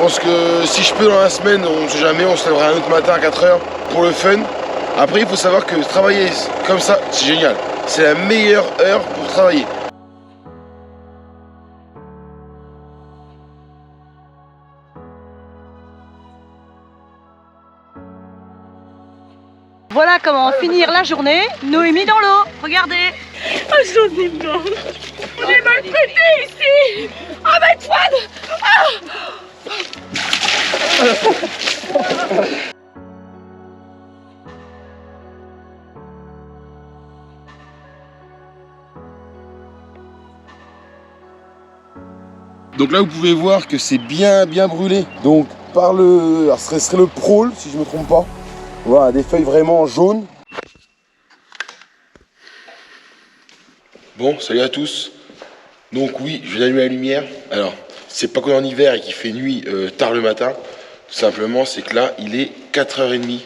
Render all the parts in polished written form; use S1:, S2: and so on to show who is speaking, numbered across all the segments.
S1: pense que si je peux dans la semaine, on ne sait jamais, on se lèvera un autre matin à 4 h pour le fun. Après, il faut savoir que travailler comme ça, c'est génial. C'est la meilleure heure pour travailler.
S2: Voilà comment finir la journée. Noémie dans l'eau, regardez.
S3: Oh, j'en ai marre. On est mal pété ici. Oh, ma toile.
S1: Donc là, vous pouvez voir que c'est bien brûlé. Donc par le... Alors, ce serait le prôle, si je ne me trompe pas. Voilà, des feuilles vraiment jaunes. Bon, salut à tous. Donc oui, je viens d'allumer la lumière. Alors, c'est pas qu'on est en hiver et qu'il fait nuit tard le matin. Tout simplement, c'est que là, il est 4 h 30.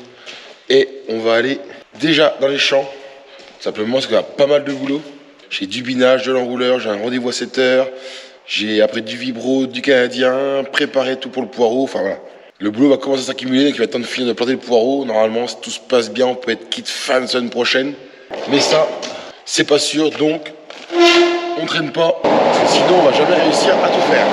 S1: Et on va aller déjà dans les champs. Simplement, parce qu'il y a pas mal de boulot. J'ai du binage, de l'enrouleur, j'ai un rendez-vous à 7 h. J'ai après du vibro, du canadien, préparé tout pour le poireau. Enfin voilà. Le boulot va commencer à s'accumuler, donc il va être temps de finir de planter le poireau. Normalement, si tout se passe bien, on peut être quitte fin de semaine prochaine. Mais ça, c'est pas sûr, donc on traîne pas, parce que sinon on va jamais réussir à tout faire.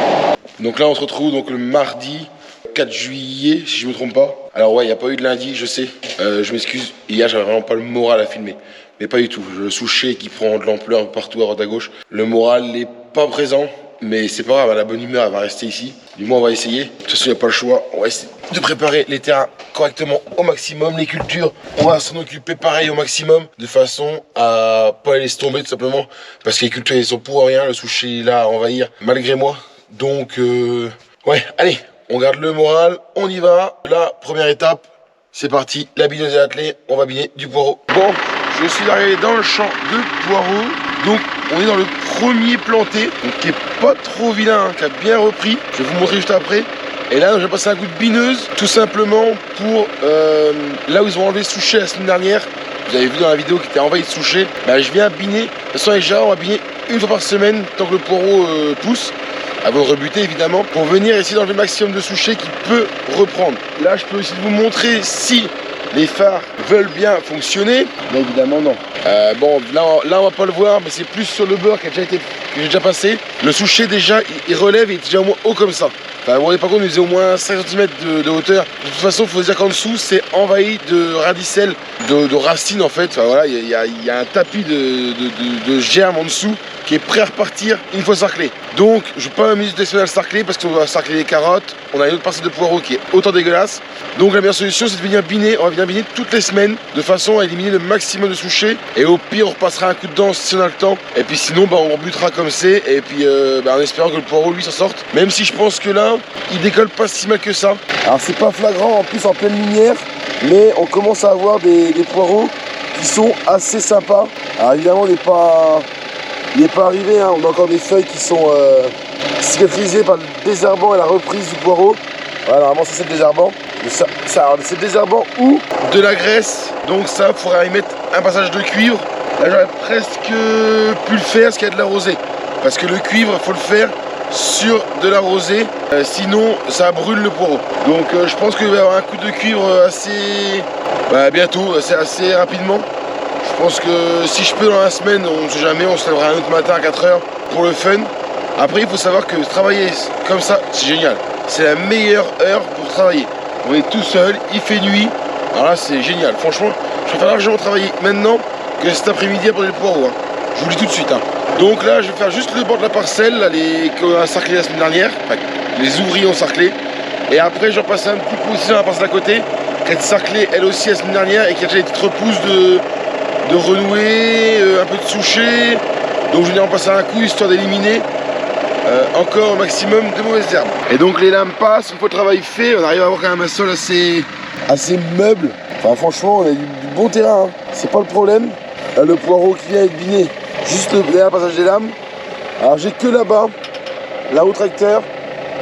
S1: Donc là, on se retrouve donc le mardi 4 juillet, si je me trompe pas. Alors ouais, il n'y a pas eu de lundi, je sais. Je m'excuse, hier j'avais vraiment pas le moral à filmer. Mais pas du tout. Le souché qui prend de l'ampleur partout à droite à gauche. Le moral n'est pas présent. Mais c'est pas grave, la bonne humeur elle va rester ici. Du moins on va essayer. De toute façon il n'y a pas le choix. On va essayer de préparer les terrains correctement au maximum. Les cultures, on va s'en occuper pareil au maximum. De façon à pas les laisser tomber tout simplement. Parce que les cultures elles sont pour rien. Le souché est là à envahir malgré moi. Donc ouais, allez, on garde le moral. On y va. La première étape, c'est parti. La bineuse est attelée. On va biner du poireau. Bon, je suis arrivé dans le champ de poireaux. Donc on est dans le premier planté, donc qui est pas trop vilain, qui a bien repris. Je vais vous montrer juste après. Et là, j'ai passé un coup de bineuse, tout simplement pour là où ils ont enlevé le souchet la semaine dernière. Vous avez vu dans la vidéo qui était envahi de souchet. Bah, je viens biner. De toute façon, déjà, on va biner une fois par semaine tant que le poireau pousse. Avant de rebuter évidemment, pour venir essayer d'enlever le maximum de souchet qui peut reprendre. Là, je peux aussi vous montrer si les phares veulent bien fonctionner. Mais évidemment non. Bon, là on va pas le voir, mais c'est plus sur le beurre que j'ai déjà passé. Le souchet déjà, il relève et il est déjà au moins haut comme ça. Enfin, vous vous rendez pas compte, il faisait au moins 5 cm de hauteur. De toute façon, il faut se dire qu'en dessous, c'est envahi de radicelles, de racines en fait. Enfin, voilà, il y a un tapis de germes en dessous qui est prêt à repartir une fois sarclé. Donc, je ne vais pas m'amuser des semaines à le sarcler parce qu'on va sarcler les carottes. On a une autre parcelle de poireaux qui est autant dégueulasse. Donc, la meilleure solution, c'est de venir biner. On va venir biner toutes les semaines de façon à éliminer le maximum de souchets. Et au pire, on repassera un coup de dent si on a le temps. Et puis sinon, bah, on butera comme c'est. Et puis, en espérant que le poireau, lui, s'en sorte. Même si je pense que là, il décolle pas si mal que ça. Alors, c'est pas flagrant en plus en pleine lumière. Mais on commence à avoir des poireaux qui sont assez sympas. Alors, évidemment, il n'est pas arrivé, hein. On a encore des feuilles qui sont cicatrisées par le désherbant et la reprise du poireau. Voilà, normalement ça c'est le désherbant. C'est le désherbant ou de la graisse. Donc ça, il faudra y mettre un passage de cuivre. Là j'aurais presque pu le faire parce qu'il y a de la rosée. Parce que le cuivre, il faut le faire sur de la rosée. Sinon ça brûle le poireau. Donc je pense qu'il va y avoir un coup de cuivre assez bientôt, assez rapidement. Je pense que si je peux dans la semaine, on ne sait jamais, on se lèvera un autre matin à 4 h pour le fun. Après, il faut savoir que travailler comme ça, c'est génial. C'est la meilleure heure pour travailler. On est tout seul, il fait nuit. Alors là, c'est génial. Franchement, je préfère largement travailler maintenant que cet après-midi après le poireau. Hein. Je vous le dis tout de suite. Hein. Donc là, je vais faire juste le bord de la parcelle, là, qu'on a sarclé la semaine dernière. Enfin, les ouvriers ont sarclé. Et après, je repasse un petit coup aussi dans la parcelle à côté, qui a été sarclée elle aussi la semaine dernière et qui a déjà été repousse de renouer, un peu de soucher. Donc je viens en passer un coup histoire d'éliminer encore au maximum de mauvaises herbes. Et donc les lames passent, une fois le travail fait, on arrive à avoir quand même un sol assez meuble. Enfin franchement on a du bon terrain, hein. C'est pas le problème. Là, le poireau qui vient être biné juste derrière le passage des lames. Alors j'ai que là-bas, là au tracteur,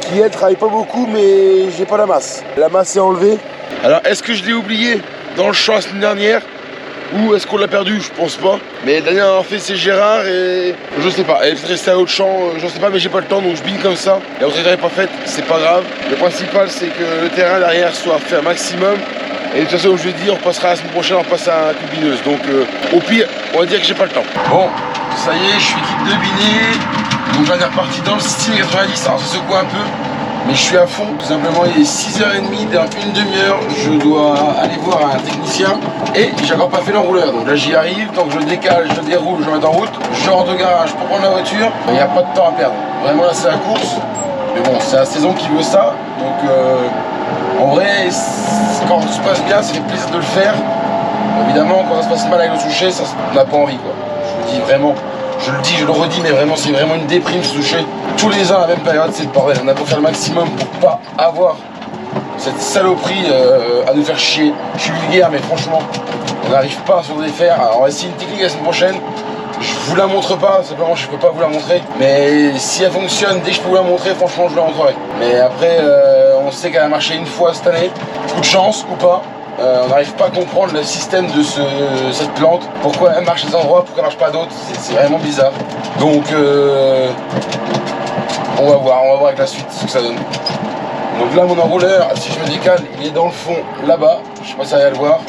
S1: qui elle travaille pas beaucoup mais j'ai pas la masse. La masse est enlevée. Alors est-ce que je l'ai oublié dans le champ la semaine dernière? Ou est-ce qu'on l'a perdu? Je pense pas. Mais la dernière fait c'est Gérard et je sais pas. Elle est restée à Auchan, je sais pas, mais j'ai pas le temps donc je bine comme ça. La retraite n'est pas faite, c'est pas grave. Le principal c'est que le terrain derrière soit fait un maximum. Et de toute façon, je vais dire, on passera la semaine prochaine, on passe à un coup de bineuse. Donc au pire, on va dire que j'ai pas le temps. Bon, ça y est, je suis quitte de biner. Donc on est reparti dans le style 90. Alors ça secoue un peu. Mais je suis à fond, tout simplement il est 6h30, dans une demi-heure, je dois aller voir un technicien et j'ai encore pas fait l'enrouleur. Donc là j'y arrive, tant que je décale, je déroule, je mets en route, je rentre au garage pour prendre la voiture, il n'y a pas de temps à perdre. Vraiment là c'est la course, mais bon c'est la saison qui veut ça, donc en vrai quand tout se passe bien ça fait plaisir de le faire. Évidemment quand ça se passe mal avec le toucher, ça on n'a pas envie quoi, je vous dis vraiment. Je le dis, je le redis, mais vraiment, c'est vraiment une déprime ce toucher. Tous les ans à la même période, c'est le bordel. On a beau faire le maximum pour pas avoir cette saloperie à nous faire chier. Je suis vulgaire, mais franchement, on n'arrive pas à s'en défaire. Alors, on va essayer une technique la semaine prochaine. Je vous la montre pas, simplement, je peux pas vous la montrer. Mais si elle fonctionne, dès que je peux vous la montrer, franchement, je vous la montrerai. Mais après, on sait qu'elle a marché une fois cette année. Coup de chance ou pas. On n'arrive pas à comprendre le système de cette plante. Pourquoi elle marche à des endroits, pourquoi elle marche pas à d'autres. C'est vraiment bizarre. Donc on va voir avec la suite ce que ça donne. Donc là mon enrouleur, si je me décale, il est dans le fond là-bas. Je sais pas si vous allez le voir.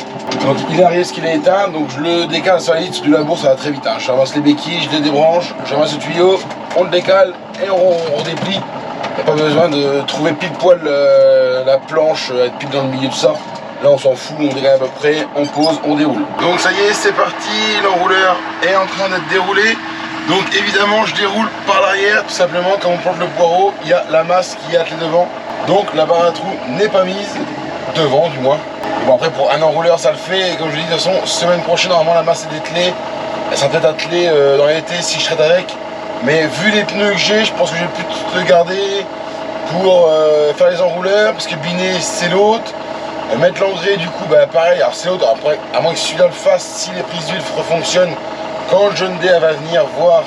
S1: Donc il arrive ce qu'il est éteint, donc je le décale sur la litre du labour, ça va très vite. Hein. Je ramasse les béquilles, je les débranche, je ramasse le tuyau, on le décale et on redéplie. Il n'y a pas besoin de trouver pile poil la planche, être pile dans le milieu de ça. Là on s'en fout, on décale à peu près, on pose, on déroule. Donc ça y est, c'est parti, l'enrouleur est en train d'être déroulé. Donc évidemment je déroule par l'arrière, tout simplement quand on plante le poireau, il y a la masse qui est attelée devant. Donc la barre à trous n'est pas mise, devant du moins. Bon après pour un enrouleur ça le fait, et comme je dis de toute façon, semaine prochaine normalement la masse est dételée. Elle sera peut-être attelée dans l'été si je traite avec. Mais vu les pneus que j'ai, je pense que je vais plus le garder pour faire les enrouleurs, parce que biner c'est l'autre. Mettre l'engrais du coup bah pareil, alors c'est l'autre, après à moins que celui-là le fasse, si les prises d'huile refonctionnent, quand le jeune D va venir voir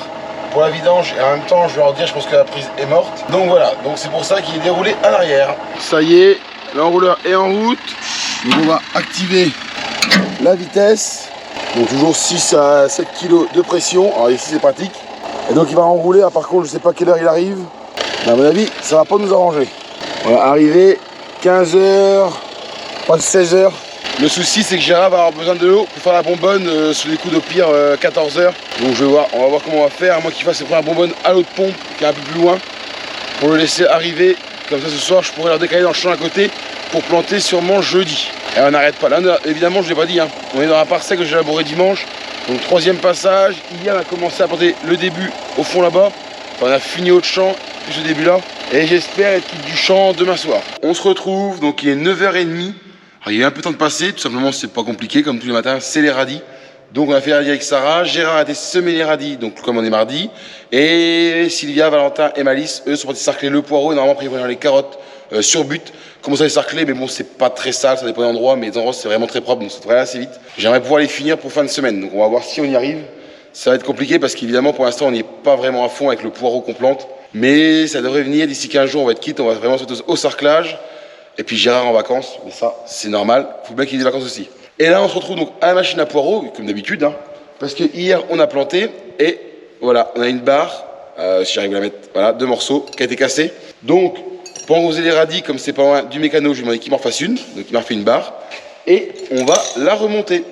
S1: pour la vidange, et en même temps je vais leur dire je pense que la prise est morte. Donc voilà, donc c'est pour ça qu'il est déroulé à l'arrière. Ça y est, l'enrouleur est en route. Donc on va activer la vitesse. Donc toujours 6 à 7 kg de pression, alors ici c'est pratique. Et donc il va enrouler, par contre je sais pas quelle heure il arrive. Mais à mon avis ça va pas nous arranger. On va arriver 15h. Pas de 16 h. Le souci c'est que Gérard va avoir besoin de l'eau pour faire la bonbonne sous les coups de pire 14 h. Donc on va voir comment on va faire, à moins qu'il fasse la bonbonne à l'eau de pompe qui est un peu plus loin, pour le laisser arriver. Comme ça ce soir je pourrais leur décaler dans le champ à côté pour planter sûrement jeudi. Et on n'arrête pas. Là évidemment je ne l'ai pas dit, hein. On est dans la parcelle que j'ai élaborée dimanche. Donc troisième passage, hier on a commencé à planter le début au fond là-bas. Enfin, on a fini au champ, plus ce début là. Et j'espère être quitte du champ demain soir. On se retrouve, donc il est 9h30. Alors, il y a eu un peu de temps de passer, tout simplement c'est pas compliqué, comme tous les matins, c'est les radis. Donc on a fait les radis avec Sarah, Gérard a été semé les radis, donc comme on est mardi. Et Sylvia, Valentin et Malice, eux sont partis sarcler le poireau et normalement après ils vont les carottes sur but. Comment ça les sarcler, mais bon c'est pas très sale, ça dépend des endroits, mais les endroits c'est vraiment très propre, donc ça devrait aller assez vite. J'aimerais pouvoir les finir pour fin de semaine, donc on va voir si on y arrive. Ça va être compliqué parce qu'évidemment pour l'instant on n'est pas vraiment à fond avec le poireau qu'on plante. Mais ça devrait venir, d'ici 15 jours on va être quitte, on va vraiment se mettre au sarclage. Et puis Gérard en vacances, mais ça c'est normal, faut bien qu'il ait des vacances aussi. Et là on se retrouve donc à la machine à poireaux, comme d'habitude, hein, parce que hier on a planté et voilà, on a une barre, si j'arrive à la mettre, voilà, 2 morceaux qui a été cassé. Donc pour enroser les radis, comme c'est pas loin du mécano, je lui ai demandé qu'il m'en fasse une, donc il m'a refait une barre et on va la remonter.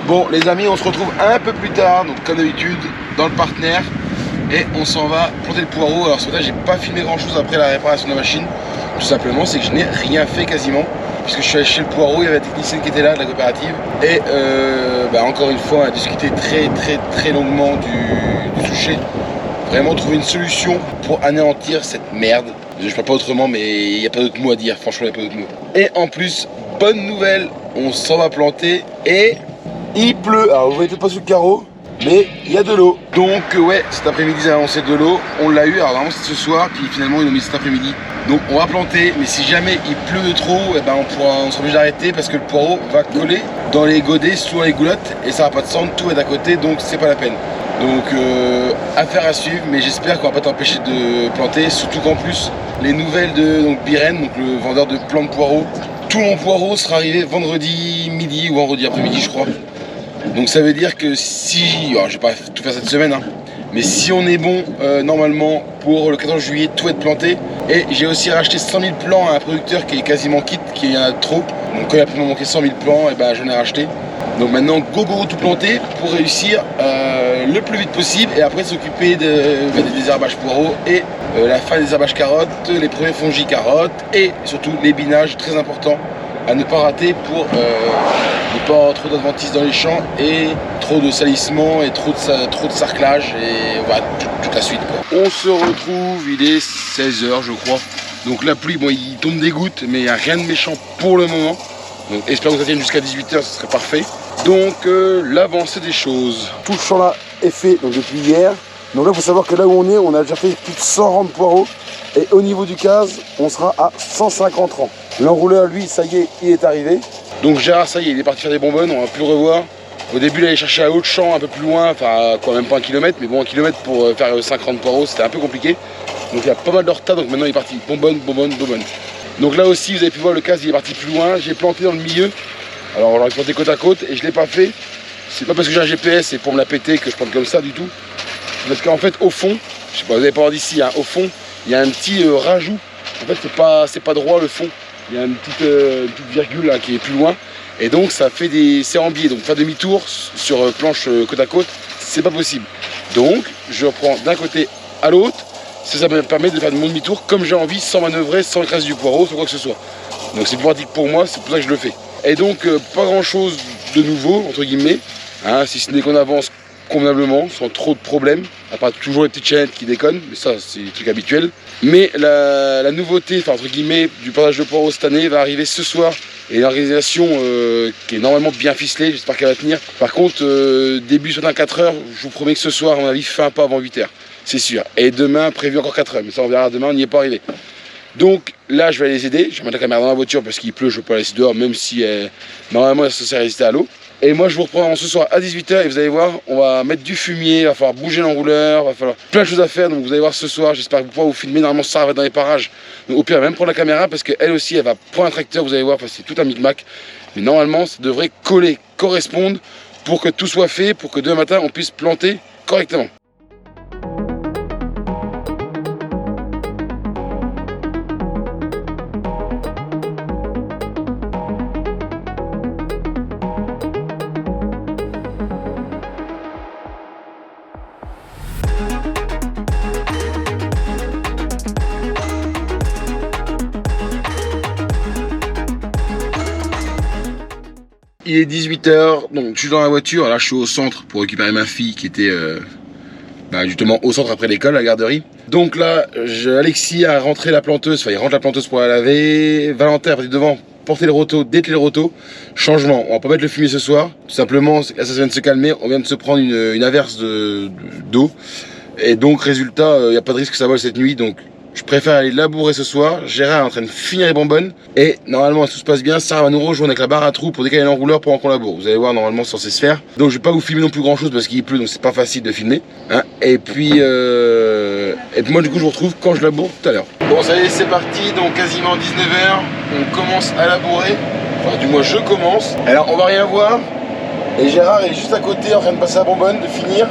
S1: Bon les amis, on se retrouve un peu plus tard, donc comme d'habitude, dans le partenaire. Et on s'en va planter le poireau. Alors ce matin j'ai pas filmé grand chose après la réparation de la machine. Tout simplement c'est que je n'ai rien fait quasiment. Puisque je suis allé chez le poireau, il y avait la technicienne qui était là de la coopérative. Et encore une fois on a discuté très longuement du toucher. Vraiment trouver une solution pour anéantir cette merde. Je parle pas autrement mais il n'y a pas d'autre mot à dire, franchement il n'y a pas d'autre mot. Et en plus, bonne nouvelle, on s'en va planter et il pleut. Alors vous voyez peut-être pas sous le carreau, mais il y a de l'eau. Donc ouais, cet après-midi ils ont annoncé de l'eau, on l'a eu, alors normalement c'est ce soir, puis finalement ils l'ont mis cet après-midi. Donc on va planter, mais si jamais il pleut de trop, eh ben on sera obligé d'arrêter parce que le poireau va coller dans les godets, sous les goulottes, et ça va pas de sang, tout est à côté, donc c'est pas la peine. Donc affaire à suivre, mais j'espère qu'on va pas t'empêcher de planter, surtout qu'en plus les nouvelles de Biren, donc le vendeur de plants de poireaux, tout mon poireau sera arrivé vendredi midi ou vendredi après-midi je crois. Donc ça veut dire que si, alors je vais pas tout faire cette semaine, hein, mais si on est bon, normalement pour le 14 juillet tout être planté. Et j'ai aussi racheté 100 000 plants à un producteur qui est quasiment quitte, qui en a trop. Donc quand il a pu me manquer 100 000 plants, et ben j'en ai racheté. Donc maintenant go tout planter pour réussir le plus vite possible et après s'occuper des désherbages poireaux et la fin des désherbages carottes, les premiers fongis carottes et surtout les binages très importants à ne pas rater pour ne pas avoir trop d'adventices dans les champs et trop de salissement et trop de sarclage et voilà, toute la suite quoi. On se retrouve, il est 16h je crois. Donc la pluie, bon il tombe des gouttes mais il n'y a rien de méchant pour le moment. Donc espérons que ça tienne jusqu'à 18h, ce serait parfait. Donc l'avancée des choses. Tout le champ là est fait donc, depuis hier. Donc là il faut savoir que là où on a déjà fait plus de 100 rangs de poireaux. Et au niveau du case, on sera à 150 rangs. L'enrouleur lui, ça y est, il est arrivé. Donc Gérard, ça y est, il est parti faire des bonbonnes, on va plus le revoir. Au début, il allait chercher à haut de champ, un peu plus loin, enfin quoi, même pas 1 kilomètre, mais bon 1 kilomètre pour faire 50 poireaux, c'était un peu compliqué. Donc il y a pas mal de retard, donc maintenant il est parti bonbonne. Donc là aussi, vous avez pu voir le case, il est parti plus loin. J'ai planté dans le milieu. Alors on l'aurait planté côte à côte et je l'ai pas fait. C'est pas parce que j'ai un GPS et pour me la péter que je plante comme ça du tout. Parce qu'en fait au fond, je sais pas, vous allez pas voir d'ici, hein, au fond, il y a un petit rajout. En fait c'est pas droit le fond. Il y a une petite virgule là, qui est plus loin. Et donc ça fait c'est en biais. Donc faire demi-tour sur planche côte à côte, c'est pas possible. Donc je reprends d'un côté à l'autre. Ça me permet de faire mon demi-tour comme j'ai envie, sans manœuvrer, sans écraser du poireau, sans quoi que ce soit. Donc c'est plus pratique pour moi, c'est pour ça que je le fais. Et donc pas grand chose de nouveau, entre guillemets, hein, si ce n'est qu'on avance convenablement, sans trop de problèmes, à part toujours les petites chaînettes qui déconnent, mais ça c'est des trucs habituels. Mais la nouveauté, enfin entre guillemets, du plantage de poireaux cette année va arriver ce soir. Et l'organisation qui est normalement bien ficelée, j'espère qu'elle va tenir. Par contre, début ce matin 4h, je vous promets que ce soir, à mon avis, fin pas avant 8h. C'est sûr. Et demain, prévu encore 4h. Mais ça, on verra demain, on n'y est pas arrivé. Donc là, je vais les aider. Je vais mettre la caméra dans la voiture parce qu'il pleut, je ne peux pas la laisser dehors, même si normalement, elle est censée résister à l'eau. Et moi, je vous reprends ce soir à 18h et vous allez voir, on va mettre du fumier, il va falloir bouger l'enrouleur, il va falloir plein de choses à faire. Donc vous allez voir ce soir, j'espère que vous pourrez vous filmer. Normalement, ça va dans les parages. Donc, au pire, même prendre la caméra parce qu'elle aussi, elle va prendre un tracteur, vous allez voir, parce que c'est tout un micmac. Mais normalement, ça devrait coller, correspondre pour que tout soit fait, pour que demain matin, on puisse planter correctement. Il est 18h, donc je suis dans la voiture, là je suis au centre pour récupérer ma fille qui était justement au centre après l'école, la garderie. Donc là, Alexis a rentré la planteuse, enfin il rentre la planteuse pour la laver, Valentin est parti devant porter le roto, dételer le roto. Changement, on va pas mettre le fumier ce soir, tout simplement, là ça vient de se calmer, on vient de se prendre une averse d'eau. Et donc résultat, il n'y a pas de risque que ça vole cette nuit, donc je préfère aller labourer ce soir. Gérard est en train de finir les bonbonnes. Et normalement, si tout se passe bien, Sarah va nous rejoindre avec la barre à trous pour décaler l'enrouleur pendant qu'on laboure. Vous allez voir, normalement, c'est censé se faire. Donc, je vais pas vous filmer non plus grand chose parce qu'il pleut, donc c'est pas facile de filmer. Hein. Et puis moi, du coup, je vous retrouve quand je laboure tout à l'heure. Bon, ça y est, c'est parti. Donc, quasiment 19h. On commence à labourer. Enfin, du moins, je commence. Alors, on va rien voir. Et Gérard est juste à côté en train de passer la bonbonne, de finir.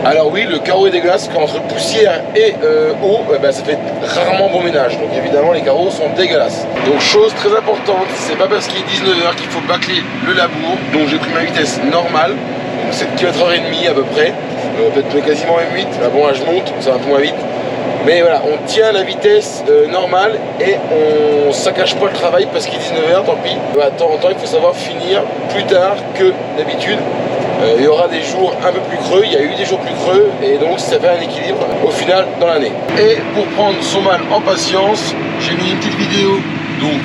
S1: Alors oui, le carreau est dégueulasse, quand entre poussière et eau, ça fait rarement bon ménage. Donc évidemment, les carreaux sont dégueulasses. Donc chose très importante, c'est pas parce qu'il est 19h qu'il faut bâcler le labour. Donc j'ai pris ma vitesse normale, donc 7 km/h à peu près. Peut-être quasiment M8, là bon là je monte, ça va un peu moins vite. Mais voilà, on tient la vitesse normale et on saccage pas le travail parce qu'il est 19h, tant pis. De temps en temps, il faut savoir finir plus tard que d'habitude. Il y aura des jours un peu plus creux, il y a eu des jours plus creux et donc ça fait un équilibre au final dans l'année. Et pour prendre son mal en patience, j'ai mis une petite vidéo donc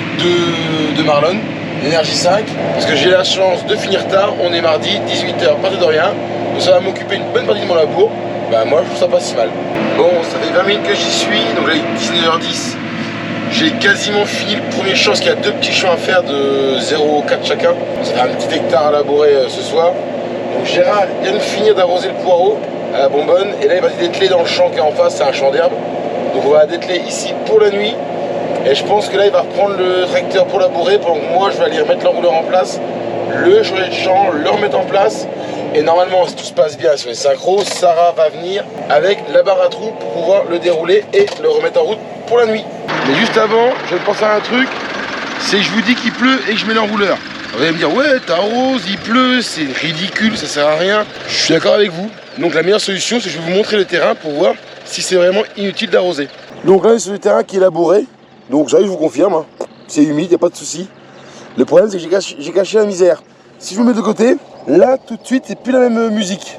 S1: de Marlon, Énergie 5, parce que j'ai la chance de finir tard, on est mardi, 18h, partez de rien. Donc ça va m'occuper une bonne partie de mon labour. Bah moi je trouve ça pas si mal. Bon, ça fait 20 minutes que j'y suis, donc là il est 19h10. J'ai quasiment fini le premier champ, parce qu'il y a 2 petits champs à faire de 0,4 chacun. Ça fait un petit hectare à labourer ce soir. Donc Gérard vient de finir d'arroser le poireau à la bonbonne. Et là il va dételer dans le champ qui est en face, c'est un champ d'herbe. Donc on va dételer ici pour la nuit. Et je pense que là il va reprendre le tracteur pour labourer, pendant que moi je vais aller remettre l'enrouleur en place, le changer de champ, le remettre en place. Et normalement, si tout se passe bien sur les synchros, Sarah va venir avec la barre à trous pour pouvoir le dérouler et le remettre en route pour la nuit. Mais juste avant, je vais penser à un truc, c'est que je vous dis qu'il pleut et que je mets l'enrouleur. Vous allez me dire, ouais, t'arroses, il pleut, c'est ridicule, ça sert à rien. Je suis d'accord avec vous. Donc la meilleure solution, c'est que je vais vous montrer le terrain pour voir si c'est vraiment inutile d'arroser. Donc là, c'est le terrain qui est labouré. Donc ça, je vous confirme, hein. C'est humide, il n'y a pas de souci. Le problème, c'est que j'ai caché la misère. Si je vous mets de côté, là, tout de suite, c'est plus la même musique.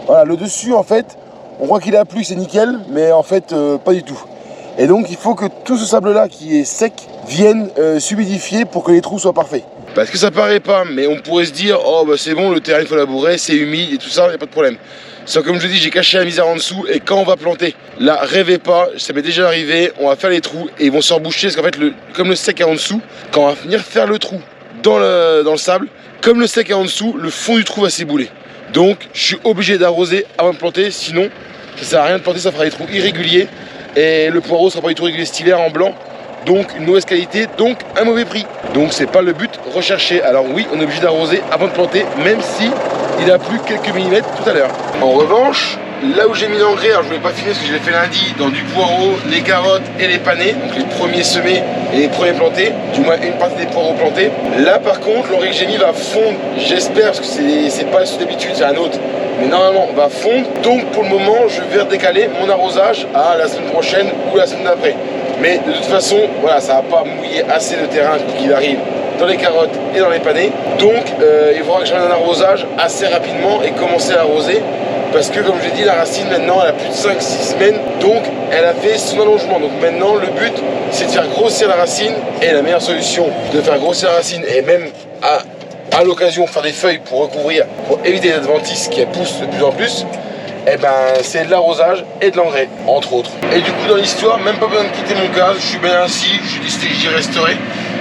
S1: Voilà, le dessus, en fait, on croit qu'il a plu, c'est nickel, mais en fait, pas du tout. Et donc, il faut que tout ce sable-là qui est sec vienne s'humidifier pour que les trous soient parfaits. Parce que ça paraît pas, mais on pourrait se dire, oh bah c'est bon, le terrain il faut labourer, c'est humide et tout ça, il n'y a pas de problème. Sauf comme je dis, j'ai caché la misère en dessous et quand on va planter, là rêvez pas, ça m'est déjà arrivé, on va faire les trous et ils vont se reboucher parce qu'en fait, comme le sec est en dessous, quand on va venir faire le trou dans le sable, comme le sec est en dessous, le fond du trou va s'ébouler. Donc je suis obligé d'arroser avant de planter, sinon ça sert à rien de planter, ça fera des trous irréguliers et le poireau sera pas du tout régulier cet hiver en blanc. Donc une mauvaise qualité, donc un mauvais prix. Donc c'est pas le but recherché. Alors oui, on est obligé d'arroser avant de planter, même si il a plu quelques millimètres tout à l'heure. En revanche, là où j'ai mis l'engrais, alors je voulais pas filmer parce que je l'ai fait lundi, dans du poireau, les carottes et les panais, donc les premiers semés et les premiers plantés, du moins une partie des poireaux plantés. Là par contre, l'engrais que j'ai mis va fondre, j'espère, parce que c'est pas sous d'habitude, c'est un autre. Mais normalement on va fondre, donc pour le moment je vais redécaler mon arrosage à la semaine prochaine ou la semaine d'après. Mais de toute façon, voilà, ça va pas mouiller assez de terrain pour qu'il arrive dans les carottes et dans les panais. Donc il faudra que je mette un arrosage assez rapidement et commencer à arroser. Parce que comme je l'ai dit, la racine maintenant elle a plus de 5-6 semaines, donc elle a fait son allongement. Donc maintenant le but c'est de faire grossir la racine, et la meilleure solution de faire grossir la racine et même à l'occasion faire des feuilles pour recouvrir, pour éviter les adventices qui poussent de plus en plus, et ben c'est de l'arrosage et de l'engrais, entre autres. Et du coup dans l'histoire, même pas besoin de quitter mon cas, je suis bien ainsi, je suis décidé que j'y resterai.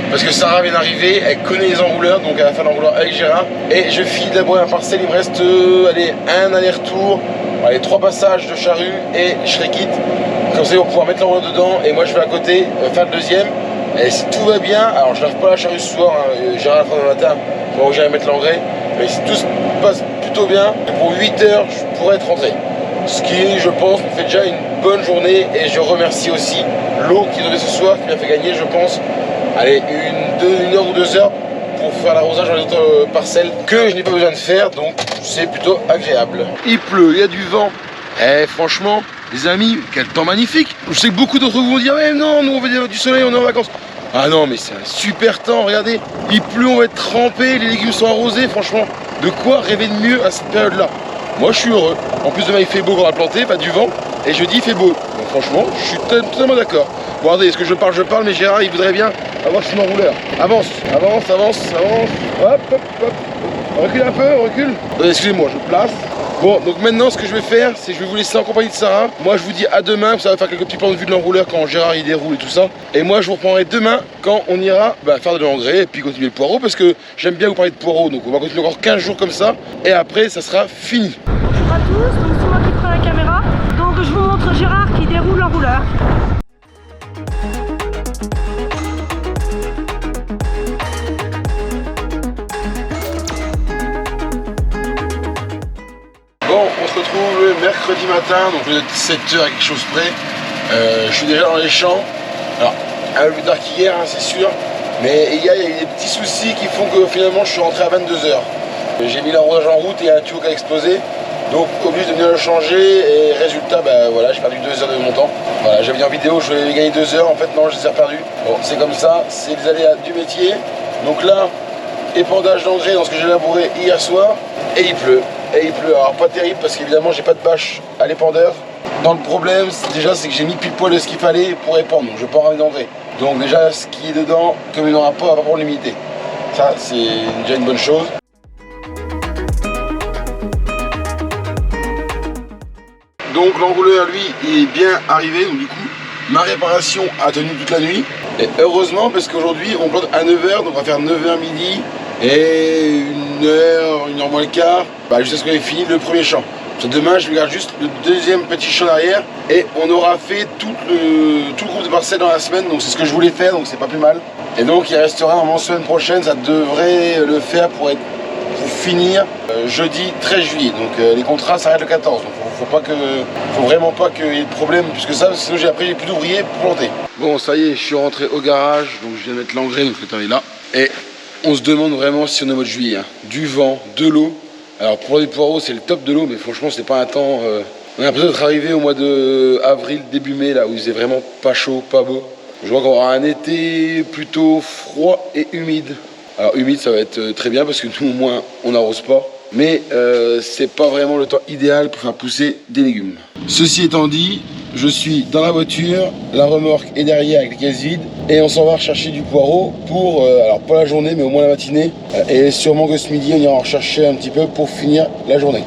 S1: Parce que Sarah vient d'arriver, elle connaît les enrouleurs, donc elle va faire l'enrouleur avec Gérard. Et je finis de labourer un parcelle, il me reste allez, un aller-retour, allez, 3 passages de charrue et je serai quitte. Comme ça on va pouvoir mettre l'enrouleur dedans et moi je vais à côté faire le deuxième. Et si tout va bien, alors je lave pas la charrue ce soir, hein, Gérard la fera le matin, pour que j'aille mettre l'engrais. Mais si tout se passe plutôt bien, pour 8 heures je pourrais être rentré. Ce qui, je pense, me fait déjà une bonne journée et je remercie aussi l'eau qui est donnée ce soir, qui m'a fait gagner, je pense, allez, une heure ou 2 heures pour faire l'arrosage dans les autres parcelles que je n'ai pas besoin de faire, donc c'est plutôt agréable. Il pleut, il y a du vent. Eh, franchement, les amis, quel temps magnifique. Je sais que beaucoup d'entre vous vont dire, mais non, nous on veut du soleil, on est en vacances. Ah non, mais c'est un super temps, regardez. Il pleut, on va être trempé, les légumes sont arrosés, franchement. De quoi rêver de mieux à cette période-là? Moi je suis heureux. En plus demain il fait beau quand on va planter, pas du vent. Et jeudi il fait beau. Donc franchement, je suis totalement d'accord. Bon regardez, est-ce que je parle, mais Gérard il voudrait bien avoir son enrouleur. Avance, avance, avance, avance. Hop, hop, hop. On recule un peu, on recule. Excusez-moi, je place. Bon, donc maintenant ce que je vais faire, c'est que je vais vous laisser en compagnie de Sarah. Moi je vous dis à demain, ça va faire quelques petits plans de vue de l'enrouleur quand Gérard il déroule et tout ça. Et moi je vous reprendrai demain quand on ira faire de l'engrais et puis continuer le poireau, parce que j'aime bien vous parler de poireau. Donc on va continuer encore 15 jours comme ça et après ça sera fini.
S2: Bonjour à tous, donc c'est moi qui prends la caméra. Donc je vous montre Gérard qui déroule l'enrouleur.
S1: Bon, on se retrouve le mercredi matin, donc le 17h à quelque chose près. Je suis déjà dans les champs. Alors, un peu plus tard qu'hier, hein, c'est sûr. Mais il y a des petits soucis qui font que finalement je suis rentré à 22h. J'ai mis l'arrosage en route et il y a un tuyau qui a explosé. Donc obligé de venir le changer et résultat, voilà, j'ai perdu 2 heures de mon temps. Voilà, j'avais dit en vidéo, je vais gagner 2 heures, en fait non, je les ai perdus. Bon, c'est comme ça, c'est les aléas du métier. Donc là, épandage d'engrais dans ce que j'ai labouré hier soir, et il pleut. Alors pas terrible parce qu'évidemment j'ai pas de bâche à l'épandeur. Dans le problème, déjà c'est que j'ai mis pile poil de ce qu'il fallait pour épandre, donc je vais pas ramener d'engrais. Donc déjà ce qui est dedans, comme il n'aura pas, va pas prendre l'humidité. Ça c'est déjà une bonne chose. Donc l'enrouleur lui il est bien arrivé, donc du coup ma réparation a tenu toute la nuit. Et heureusement parce qu'aujourd'hui on plante à 9h, donc on va faire 9h midi et 1h moins le quart, jusqu'à ce qu'on ait fini le premier champ. Demain je regarde juste le deuxième petit champ derrière et on aura fait tout le groupe de parcelles dans la semaine, donc c'est ce que je voulais faire, donc c'est pas plus mal. Et donc il restera normalement semaine prochaine, ça devrait le faire pour finir jeudi 13 juillet. Donc les contrats s'arrêtent le 14, donc faut vraiment pas qu'il y ait de problème, puisque ça, sinon j'ai plus d'ouvriers pour planter. Bon ça y est, je suis rentré au garage, donc je viens de mettre l'engrais, donc le temps est là. Et on se demande vraiment si on est au mois de juillet, hein. Du vent, de l'eau. Alors pour les poireaux c'est le top de l'eau, mais franchement c'est pas un temps... On a l'impression d'être arrivé au mois de avril, début mai, là où il faisait vraiment pas chaud, pas beau. Je vois qu'on aura un été plutôt froid et humide. Alors humide ça va être très bien parce que nous au moins on n'arrose pas. Mais c'est pas vraiment le temps idéal pour faire pousser des légumes. Ceci étant dit, je suis dans la voiture, la remorque est derrière avec les caisses vides et on s'en va rechercher du poireau pour, alors pas la journée mais au moins la matinée. Et sûrement que ce midi on ira en rechercher un petit peu pour finir la journée.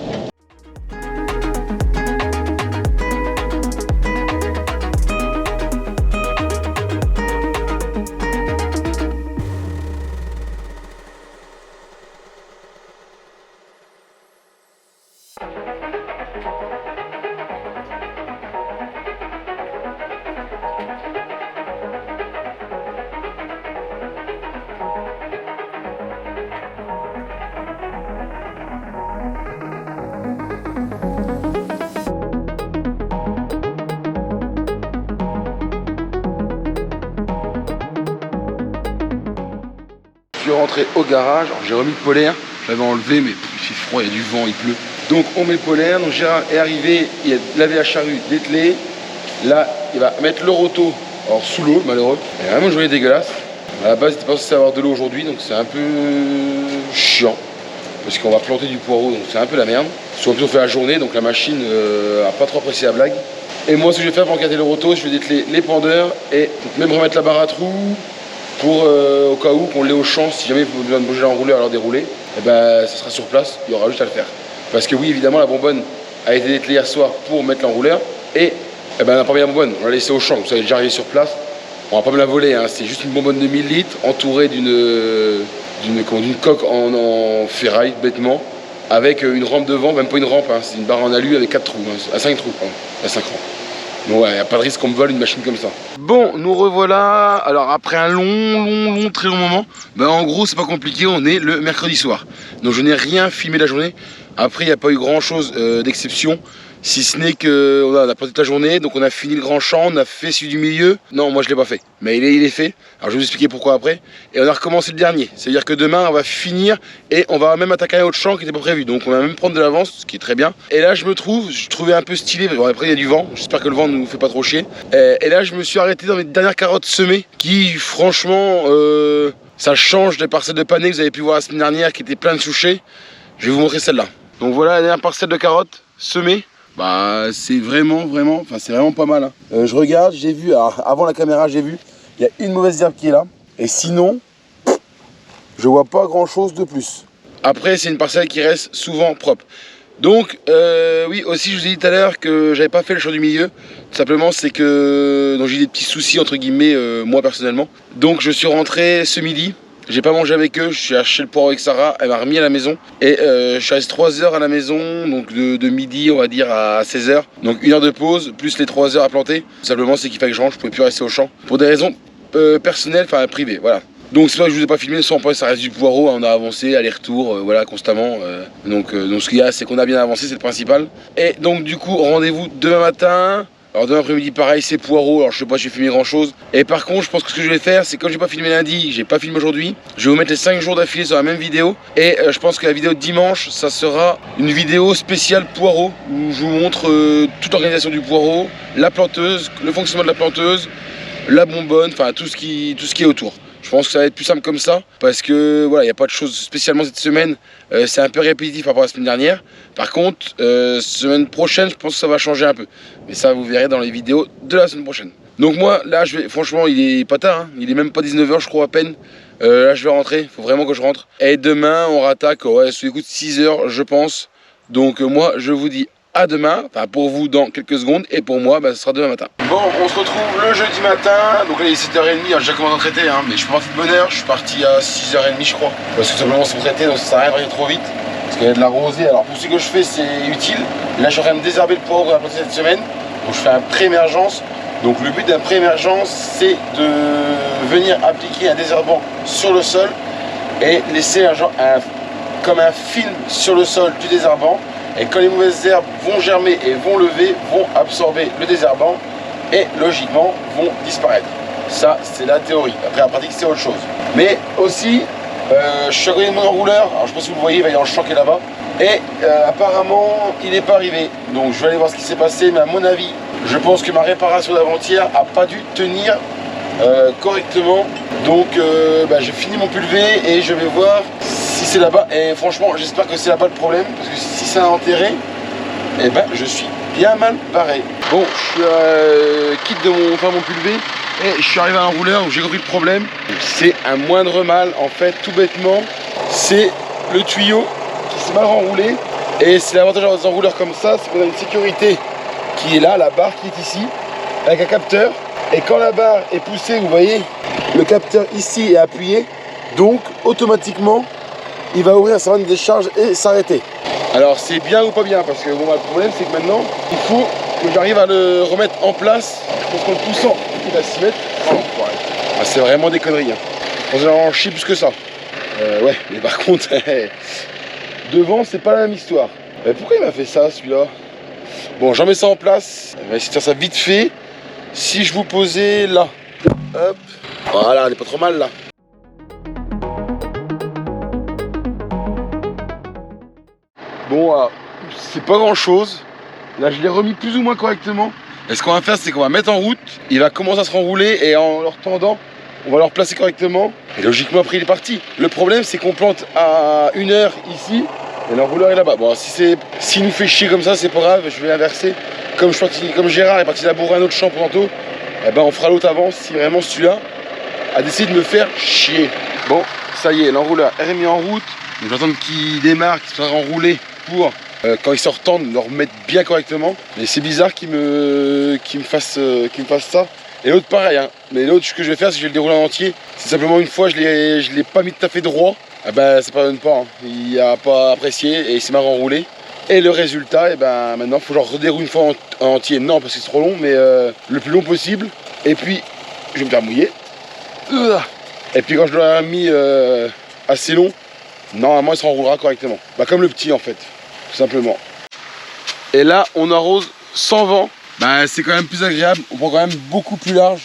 S1: Je suis rentré au garage, j'ai remis le polaire, je l'avais enlevé mais il fait froid, il y a du vent, il pleut. Donc on met le polaire, donc Gérard est arrivé, il a lavé la charrue, dételé. Là il va mettre le roto, alors sous l'eau malheureux. Il y a vraiment une journée dégueulasse. À la base il était pas censé avoir de l'eau aujourd'hui, donc c'est un peu chiant. Parce qu'on va planter du poireau, donc c'est un peu la merde. Soit plutôt fait la journée, donc la machine a pas trop apprécié la blague. Et moi ce que je vais faire pour garder le roto, je vais dételer les pendeurs et même remettre la barre à trous. Pour au cas où qu'on l'ait au champ, si jamais il faut besoin de bouger l'enrouleur alors dérouler, et ça sera sur place, il y aura juste à le faire. Parce que oui, évidemment, la bonbonne a été dételée hier soir pour mettre l'enrouleur et on n'a pas mis la bonbonne, on l'a laissée au champ, donc ça est déjà arrivé sur place. On va pas me la voler, hein. C'est juste une bonbonne de 1000 litres entourée d'une coque en ferraille, bêtement, avec une rampe devant, même pas une rampe, hein. C'est une barre en alu avec 4 trous, hein. À 5 trous, pardon. À 5 rangs. Donc ouais, il n'y a pas de risque qu'on me vole une machine comme ça. Bon, nous revoilà. Alors après un très long moment, en gros c'est pas compliqué, on est le mercredi soir. Donc je n'ai rien filmé la journée. Après il n'y a pas eu grand chose d'exception. Si ce n'est qu'on a planté toute la journée, donc on a fini le grand champ, on a fait celui du milieu. Non, moi je l'ai pas fait, mais il est fait. Alors je vais vous expliquer pourquoi après. Et on a recommencé le dernier. C'est-à-dire que demain on va finir et on va même attaquer un autre champ qui n'était pas prévu. Donc on va même prendre de l'avance, ce qui est très bien. Et là je trouvais un peu stylé. Bon, après il y a du vent, j'espère que le vent ne nous fait pas trop chier. Et là je me suis arrêté dans mes dernières carottes semées qui franchement ça change des parcelles de panais que vous avez pu voir la semaine dernière qui étaient plein de souchets. Je vais vous montrer celle-là. Donc voilà la dernière parcelle de carottes semées. C'est vraiment pas mal, hein. Je regarde, j'ai vu, avant la caméra j'ai vu, il y a une mauvaise herbe qui est là. Et sinon, je vois pas grand chose de plus. Après c'est une parcelle qui reste souvent propre. Donc oui aussi je vous ai dit tout à l'heure que j'avais pas fait le champ du milieu. Tout simplement c'est que j'ai eu des petits soucis entre guillemets moi personnellement. Donc je suis rentré ce midi. J'ai pas mangé avec eux, je suis acheté le poireau avec Sarah, elle m'a remis à la maison. Et je suis resté 3 heures à la maison, donc de midi on va dire à 16h. Donc 1 heure de pause, plus les 3 heures à planter. Simplement c'est qu'il fallait que je rentre, je pouvais plus rester au champ. Pour des raisons personnelles, enfin privées, voilà. Donc c'est vrai que je vous ai pas filmé, sans point ça reste du poireau, on a avancé, aller-retour, voilà, constamment. Donc ce qu'il y a c'est qu'on a bien avancé, c'est le principal. Et donc du coup, rendez-vous demain matin. Alors demain après-midi pareil c'est poireau, alors je sais pas si j'ai filmé grand chose. Et par contre je pense que ce que je vais faire c'est comme j'ai pas filmé lundi, j'ai pas filmé aujourd'hui, je vais vous mettre les 5 jours d'affilée sur la même vidéo. Et je pense que la vidéo de dimanche ça sera une vidéo spéciale poireau où je vous montre toute l'organisation du poireau, la planteuse, le fonctionnement de la planteuse, la bonbonne, enfin tout ce qui est autour. Je pense que ça va être plus simple comme ça parce que voilà, il n'y a pas de choses spécialement cette semaine. C'est un peu répétitif par rapport à la semaine dernière. Par contre, semaine prochaine, je pense que ça va changer un peu. Mais ça, vous verrez dans les vidéos de la semaine prochaine. Donc moi, là, franchement, il est pas tard. Hein. Il est même pas 19h, je crois à peine. Là, je vais rentrer. Il faut vraiment que je rentre. Et demain, on rattaque, sous les coups de 6h, je pense. Donc moi, je vous dis à demain, enfin pour vous dans quelques secondes, et pour moi, ce sera demain matin. Bon, on se retrouve le jeudi matin, donc là il est 7h30, j'ai déjà commencé à traiter, mais je suis parti de bonne heure, je suis parti à 6h30 je crois, parce que simplement c'est pour traiter, donc ça sert à rien de trop vite, parce qu'il y a de la rosée, alors pour ce que je fais c'est utile, et là je suis en train de désherber le poivre à partir de cette semaine, donc je fais un pré-émergence, donc le but d'un pré-émergence c'est de venir appliquer un désherbant sur le sol, et laisser comme un film sur le sol du désherbant. Et quand les mauvaises herbes vont germer et vont lever, vont absorber le désherbant et logiquement vont disparaître. Ça, c'est la théorie. Après, la pratique, c'est autre chose. Mais aussi, je suis à côté de mon enrouleur. Alors, je pense que vous le voyez, il va y avoir un champ qui est là-bas. Et apparemment, il n'est pas arrivé. Donc, je vais aller voir ce qui s'est passé. Mais à mon avis, je pense que ma réparation d'avant-hier n'a pas dû tenir correctement. Donc, j'ai fini mon pulvé et je vais voir si c'est là-bas. Et franchement, j'espère que c'est là-bas le problème. Parce que si c'est enterré, je suis bien mal barré. Bon, je suis quitte de mon pulvé et je suis arrivé à un rouleur où j'ai compris le problème. C'est un moindre mal, en fait, tout bêtement. C'est le tuyau qui s'est mal enroulé. Et c'est l'avantage d'avoir des enrouleurs comme ça, c'est qu'on a une sécurité qui est là, la barre qui est ici, avec un capteur. Et quand la barre est poussée, vous voyez, le capteur ici est appuyé. Donc, automatiquement, il va ouvrir sa vanne de décharge et s'arrêter. Alors c'est bien ou pas bien, parce que le problème c'est que maintenant il faut que j'arrive à le remettre en place. Je pense qu'en le poussant il va s'y mettre. C'est vraiment des conneries. On s'en en chie plus que ça. Ouais, mais par contre devant c'est pas la même histoire. Mais pourquoi il m'a fait ça celui-là? Bon, j'en mets ça en place. On va essayer de faire ça vite fait. Si je vous posais là, hop, voilà, on est pas trop mal là. Bon, c'est pas grand chose. Là, je l'ai remis plus ou moins correctement. Et ce qu'on va faire, c'est qu'on va mettre en route. Il va commencer à se renrouler et en le retendant, on va le replacer correctement. Et logiquement, après, il est parti. Le problème, c'est qu'on plante à 1h ici et l'enrouleur est là-bas. Bon, s'il nous fait chier comme ça, c'est pas grave. Je vais inverser. Comme Gérard est parti labourer un autre champ pour tantôt, on fera l'autre avant si vraiment celui-là a décidé de me faire chier. Bon, ça y est, l'enrouleur est remis en route. Donc, j'attends qu'il démarre, qu'il soit enroulé pour quand il se retende, le remettre bien correctement. Mais c'est bizarre qu'il me fasse ça. Et l'autre pareil, mais l'autre ce que je vais faire c'est que je vais le dérouler en entier. C'est simplement une fois je l'ai pas mis tout à fait droit, ça pardonne pas. Il a pas apprécié et il s'est mal enroulé. Et le résultat, maintenant il faut que je redéroule une fois en entier. Non parce que c'est trop long, mais le plus long possible. Et puis je vais me faire mouiller. Et puis quand je l'aurai mis assez long, normalement il se renroulera correctement. Comme le petit en fait. Tout simplement. Et là on arrose sans vent. C'est quand même plus agréable, on prend quand même beaucoup plus large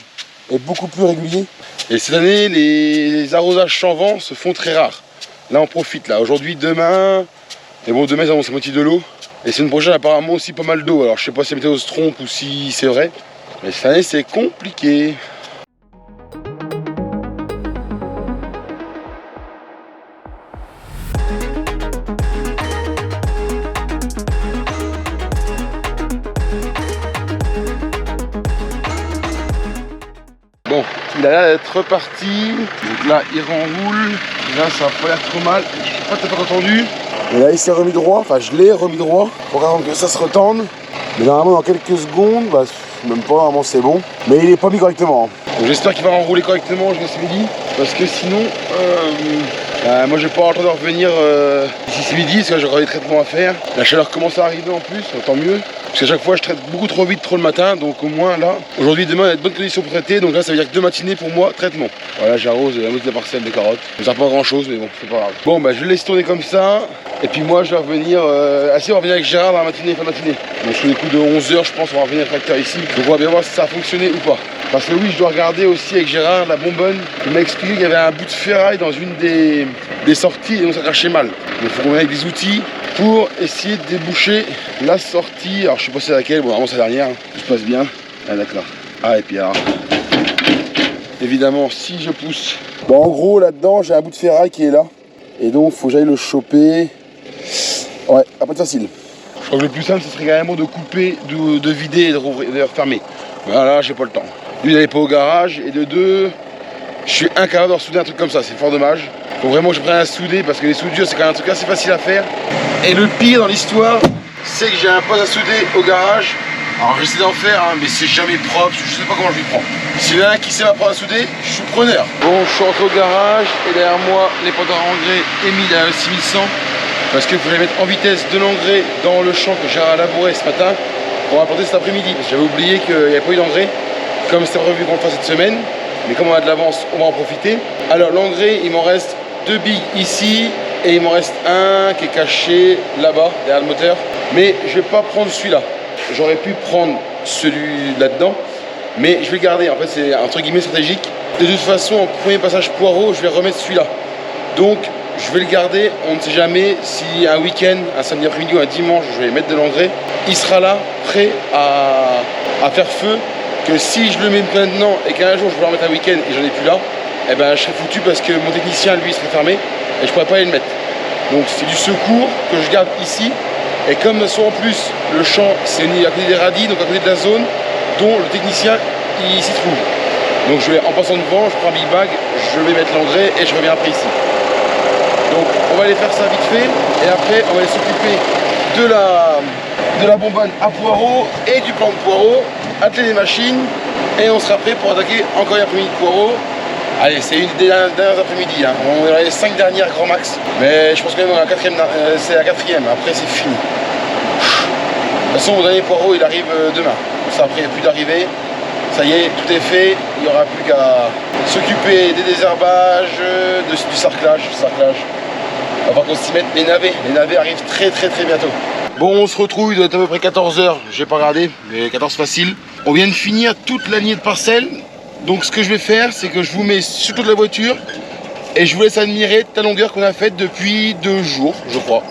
S1: et beaucoup plus régulier. Et cette année les arrosages sans vent se font très rares. Là on profite là, aujourd'hui, demain, et bon demain c'est moitié de l'eau. Et semaine prochaine apparemment aussi pas mal d'eau, alors je sais pas si la météo se trompe ou si c'est vrai. Mais cette année c'est compliqué. Bon, il a l'air d'être reparti. Donc là, il renroule. Là, ça n'a pas l'air trop mal. Je sais pas, t'as pas entendu. Et là, il s'est remis droit. Enfin, je l'ai remis droit. Faut attendre que ça se retende. Mais normalement, dans quelques secondes, même pas, normalement, c'est bon. Mais il est pas mis correctement. Donc j'espère qu'il va enrouler correctement jusqu'à ce midi. Parce que sinon, moi, je vais pas avoir le temps de revenir d'ici ce midi. Parce que j'ai encore des traitements à faire. La chaleur commence à arriver en plus, tant mieux. Parce qu'à chaque fois je traite beaucoup trop vite, trop le matin, donc au moins là, aujourd'hui, demain, il y a de bonnes conditions pour traiter, donc là ça veut dire que 2 matinées pour moi, traitement. Voilà, j'arrose la moitié de la parcelle de carottes. Ça ne sert pas grand chose, mais bon, c'est pas grave. Bon, je le laisse tourner comme ça, et puis moi je vais revenir, on va revenir avec Gérard dans la matinée, fin de matinée. Donc sur les coups de 11h, je pense, on va revenir le tracteur ici, donc on va bien voir si ça a fonctionné ou pas. Parce que oui, je dois regarder aussi avec Gérard la bonbonne. Il m'a expliqué qu'il y avait un bout de ferraille dans une des sorties, et donc ça crachait mal. Donc il faut qu'on vienne avec des outils pour essayer de déboucher la sortie. Alors je sais pas c'est laquelle, bon vraiment c'est la dernière, tout se passe bien. Ah d'accord. Ah et puis alors, évidemment si je pousse. Bon en gros là-dedans j'ai un bout de ferraille qui est là. Et donc faut que j'aille le choper. Ouais, pas de facile. Je crois que le plus simple ce serait carrément de couper, de vider et de refermer. Voilà, j'ai pas le temps. Lui il n'allait pas au garage et de deux, je suis incapable de ressouder un truc comme ça, c'est fort dommage. Faut vraiment que je prenne à souder parce que les soudures c'est quand même un truc assez facile à faire. Et le pire dans l'histoire, c'est que j'ai un poste à souder au garage. Alors j'essaie d'en faire, hein, mais c'est jamais propre, je sais pas comment je lui prends. S'il y en a un qui sait m'apprendre à souder, je suis preneur. Bon, je suis rentré au garage et derrière moi, les porteurs engrais émis à 6100. Parce qu'il fallait mettre en vitesse de l'engrais dans le champ que j'ai à labourer ce matin pour apporter cet après-midi. Parce que j'avais oublié qu'il n'y avait pas eu d'engrais, comme c'était prévu qu'on le fasse cette semaine. Mais comme on a de l'avance, on va en profiter. Alors l'engrais, il m'en reste 2 billes ici et il m'en reste un qui est caché là-bas, derrière le moteur. Mais je vais pas prendre celui-là. J'aurais pu prendre celui là-dedans, mais je vais le garder. En fait, c'est entre guillemets stratégique. De toute façon, en premier passage poireau, je vais remettre celui-là. Donc, je vais le garder. On ne sait jamais si un week-end, un samedi après-midi ou un dimanche, je vais mettre de l'engrais. Il sera là, prêt à faire feu. Que si je le mets maintenant et qu'un jour je vais le remettre un week-end et j'en ai plus là, eh ben, je serai foutu parce que mon technicien, lui, serait fermé et je pourrais pas aller le mettre. Donc, c'est du secours que je garde ici. Et comme en plus le champ c'est à côté des radis, donc à côté de la zone dont le technicien il s'y trouve. Donc je vais en passant devant, je prends un big bag, je vais mettre l'engrais et je reviens après ici. Donc on va aller faire ça vite fait et après on va aller s'occuper de la bonbonne à poireaux et du plan de poireaux, atteler les machines et on sera prêt pour attaquer encore un après-midi de poireaux. Allez, c'est une des dernières après-midi, hein. On est les 5 dernières grand max. Mais je pense quand même que c'est la quatrième, après c'est fini. De toute façon, mon dernier poireau il arrive demain. Ça après il n'y a plus d'arrivée. Ça y est, tout est fait. Il n'y aura plus qu'à s'occuper des désherbages, du sarclage. On va qu'on s'y mette. Les navets arrivent très bientôt. Bon, on se retrouve, il doit être à peu près 14 h. J'ai pas regardé, mais 14 facile. On vient de finir toute la lignée de parcelles. Donc ce que je vais faire, c'est que je vous mets sur toute la voiture et je vous laisse admirer la longueur qu'on a faite depuis 2 jours, je crois.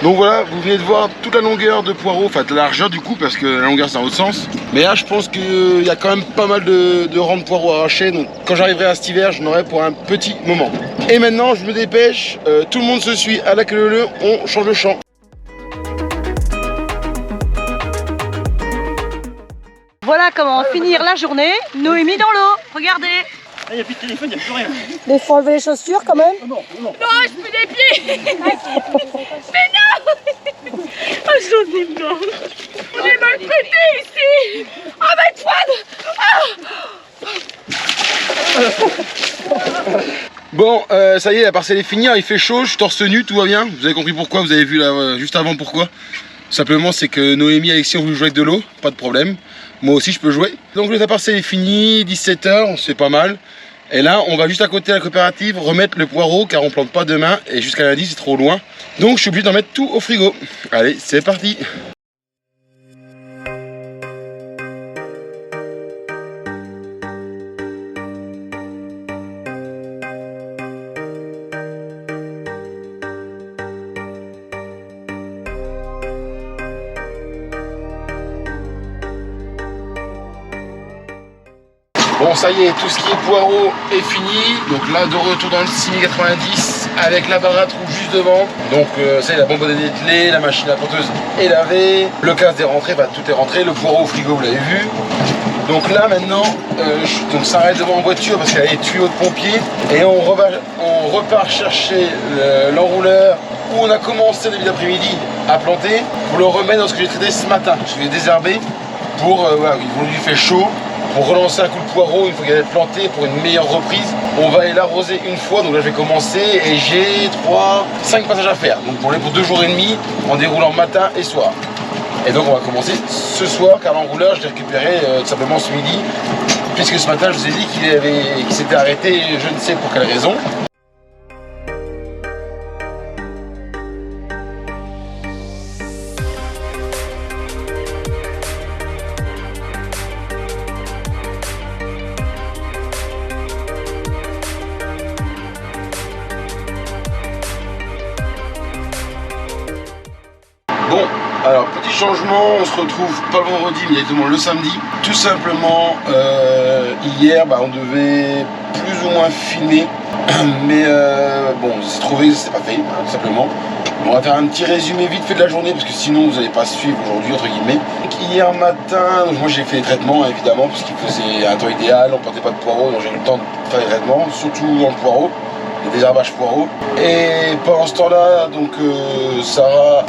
S1: Donc voilà, vous venez de voir toute la longueur de poireaux, enfin la largeur du coup, parce que la longueur c'est dans l'autre sens. Mais là je pense qu'il y a quand même pas mal de rangs de poireaux arrachés, donc quand j'arriverai à cet hiver, je n'aurai pour un petit moment. Et maintenant je me dépêche, tout le monde se suit à la queue, on change de champ.
S2: Voilà comment finir la journée. Noémie dans l'eau, regardez.
S4: Il n'y a plus de téléphone, il n'y a plus rien.
S2: Mais il faut enlever les chaussures quand même.
S4: Oh non.
S3: Non, je pue des pieds. Mais non. Oh, j'en ai marre. On est maltraités ici. Ah, mais
S1: Bon, ça y est, la parcelle est finie, il fait chaud, je suis torse nu, tout va bien. Vous avez compris pourquoi, vous avez vu là, juste avant pourquoi. Simplement, c'est que Noémie et Alexis ont voulu jouer avec de l'eau, pas de problème. Moi aussi, je peux jouer. Donc, la parcelle est finie, 17 h, c'est pas mal. Et là, on va juste à côté de la coopérative remettre le poireau, car on plante pas demain. Et jusqu'à lundi, c'est trop loin. Donc, je suis obligé d'en mettre tout au frigo. Allez, c'est parti. Bon, ça y est, tout ce qui est poireau est fini. Donc là, de retour dans le 6090 avec la barre à trous juste devant. Donc ça y est, la bonbonne est dételée, la machine à ponteuse est lavée, le casque est rentré, bah, tout est rentré, le poireau au frigo, vous l'avez vu. Donc là maintenant, on s'arrête devant en voiture parce qu'il y a les tuyaux de pompiers et on repart chercher l'enrouleur où on a commencé début d'après-midi à planter pour le remettre dans ce que j'ai traité ce matin. Je vais désherber pour, voilà, il fait chaud. Pour relancer un coup de poireau une fois qu'elle est plantée pour une meilleure reprise, on va aller l'arroser une fois. Donc là je vais commencer et j'ai 5 passages à faire. Donc pour 2 jours et demi en déroulant matin et soir. Et donc on va commencer ce soir car l'enrouleur je l'ai récupéré tout simplement ce midi. Puisque ce matin je vous ai dit qu'il s'était arrêté, je ne sais pour quelle raison. Bon, alors petit changement, on se retrouve pas le vendredi mais directement le samedi. Tout simplement, hier on devait plus ou moins filmer, mais bon, c'est trouvé que c'était pas fait, tout simplement. On va faire un petit résumé vite fait de la journée parce que sinon vous n'allez pas suivre aujourd'hui entre guillemets. Donc, hier matin, moi j'ai fait les traitements évidemment parce qu'il faisait un temps idéal, on portait pas de poireaux donc j'ai eu le temps de faire les traitements, surtout dans le poireau, les désherbages poireaux. Et pendant ce temps-là, donc Sarah,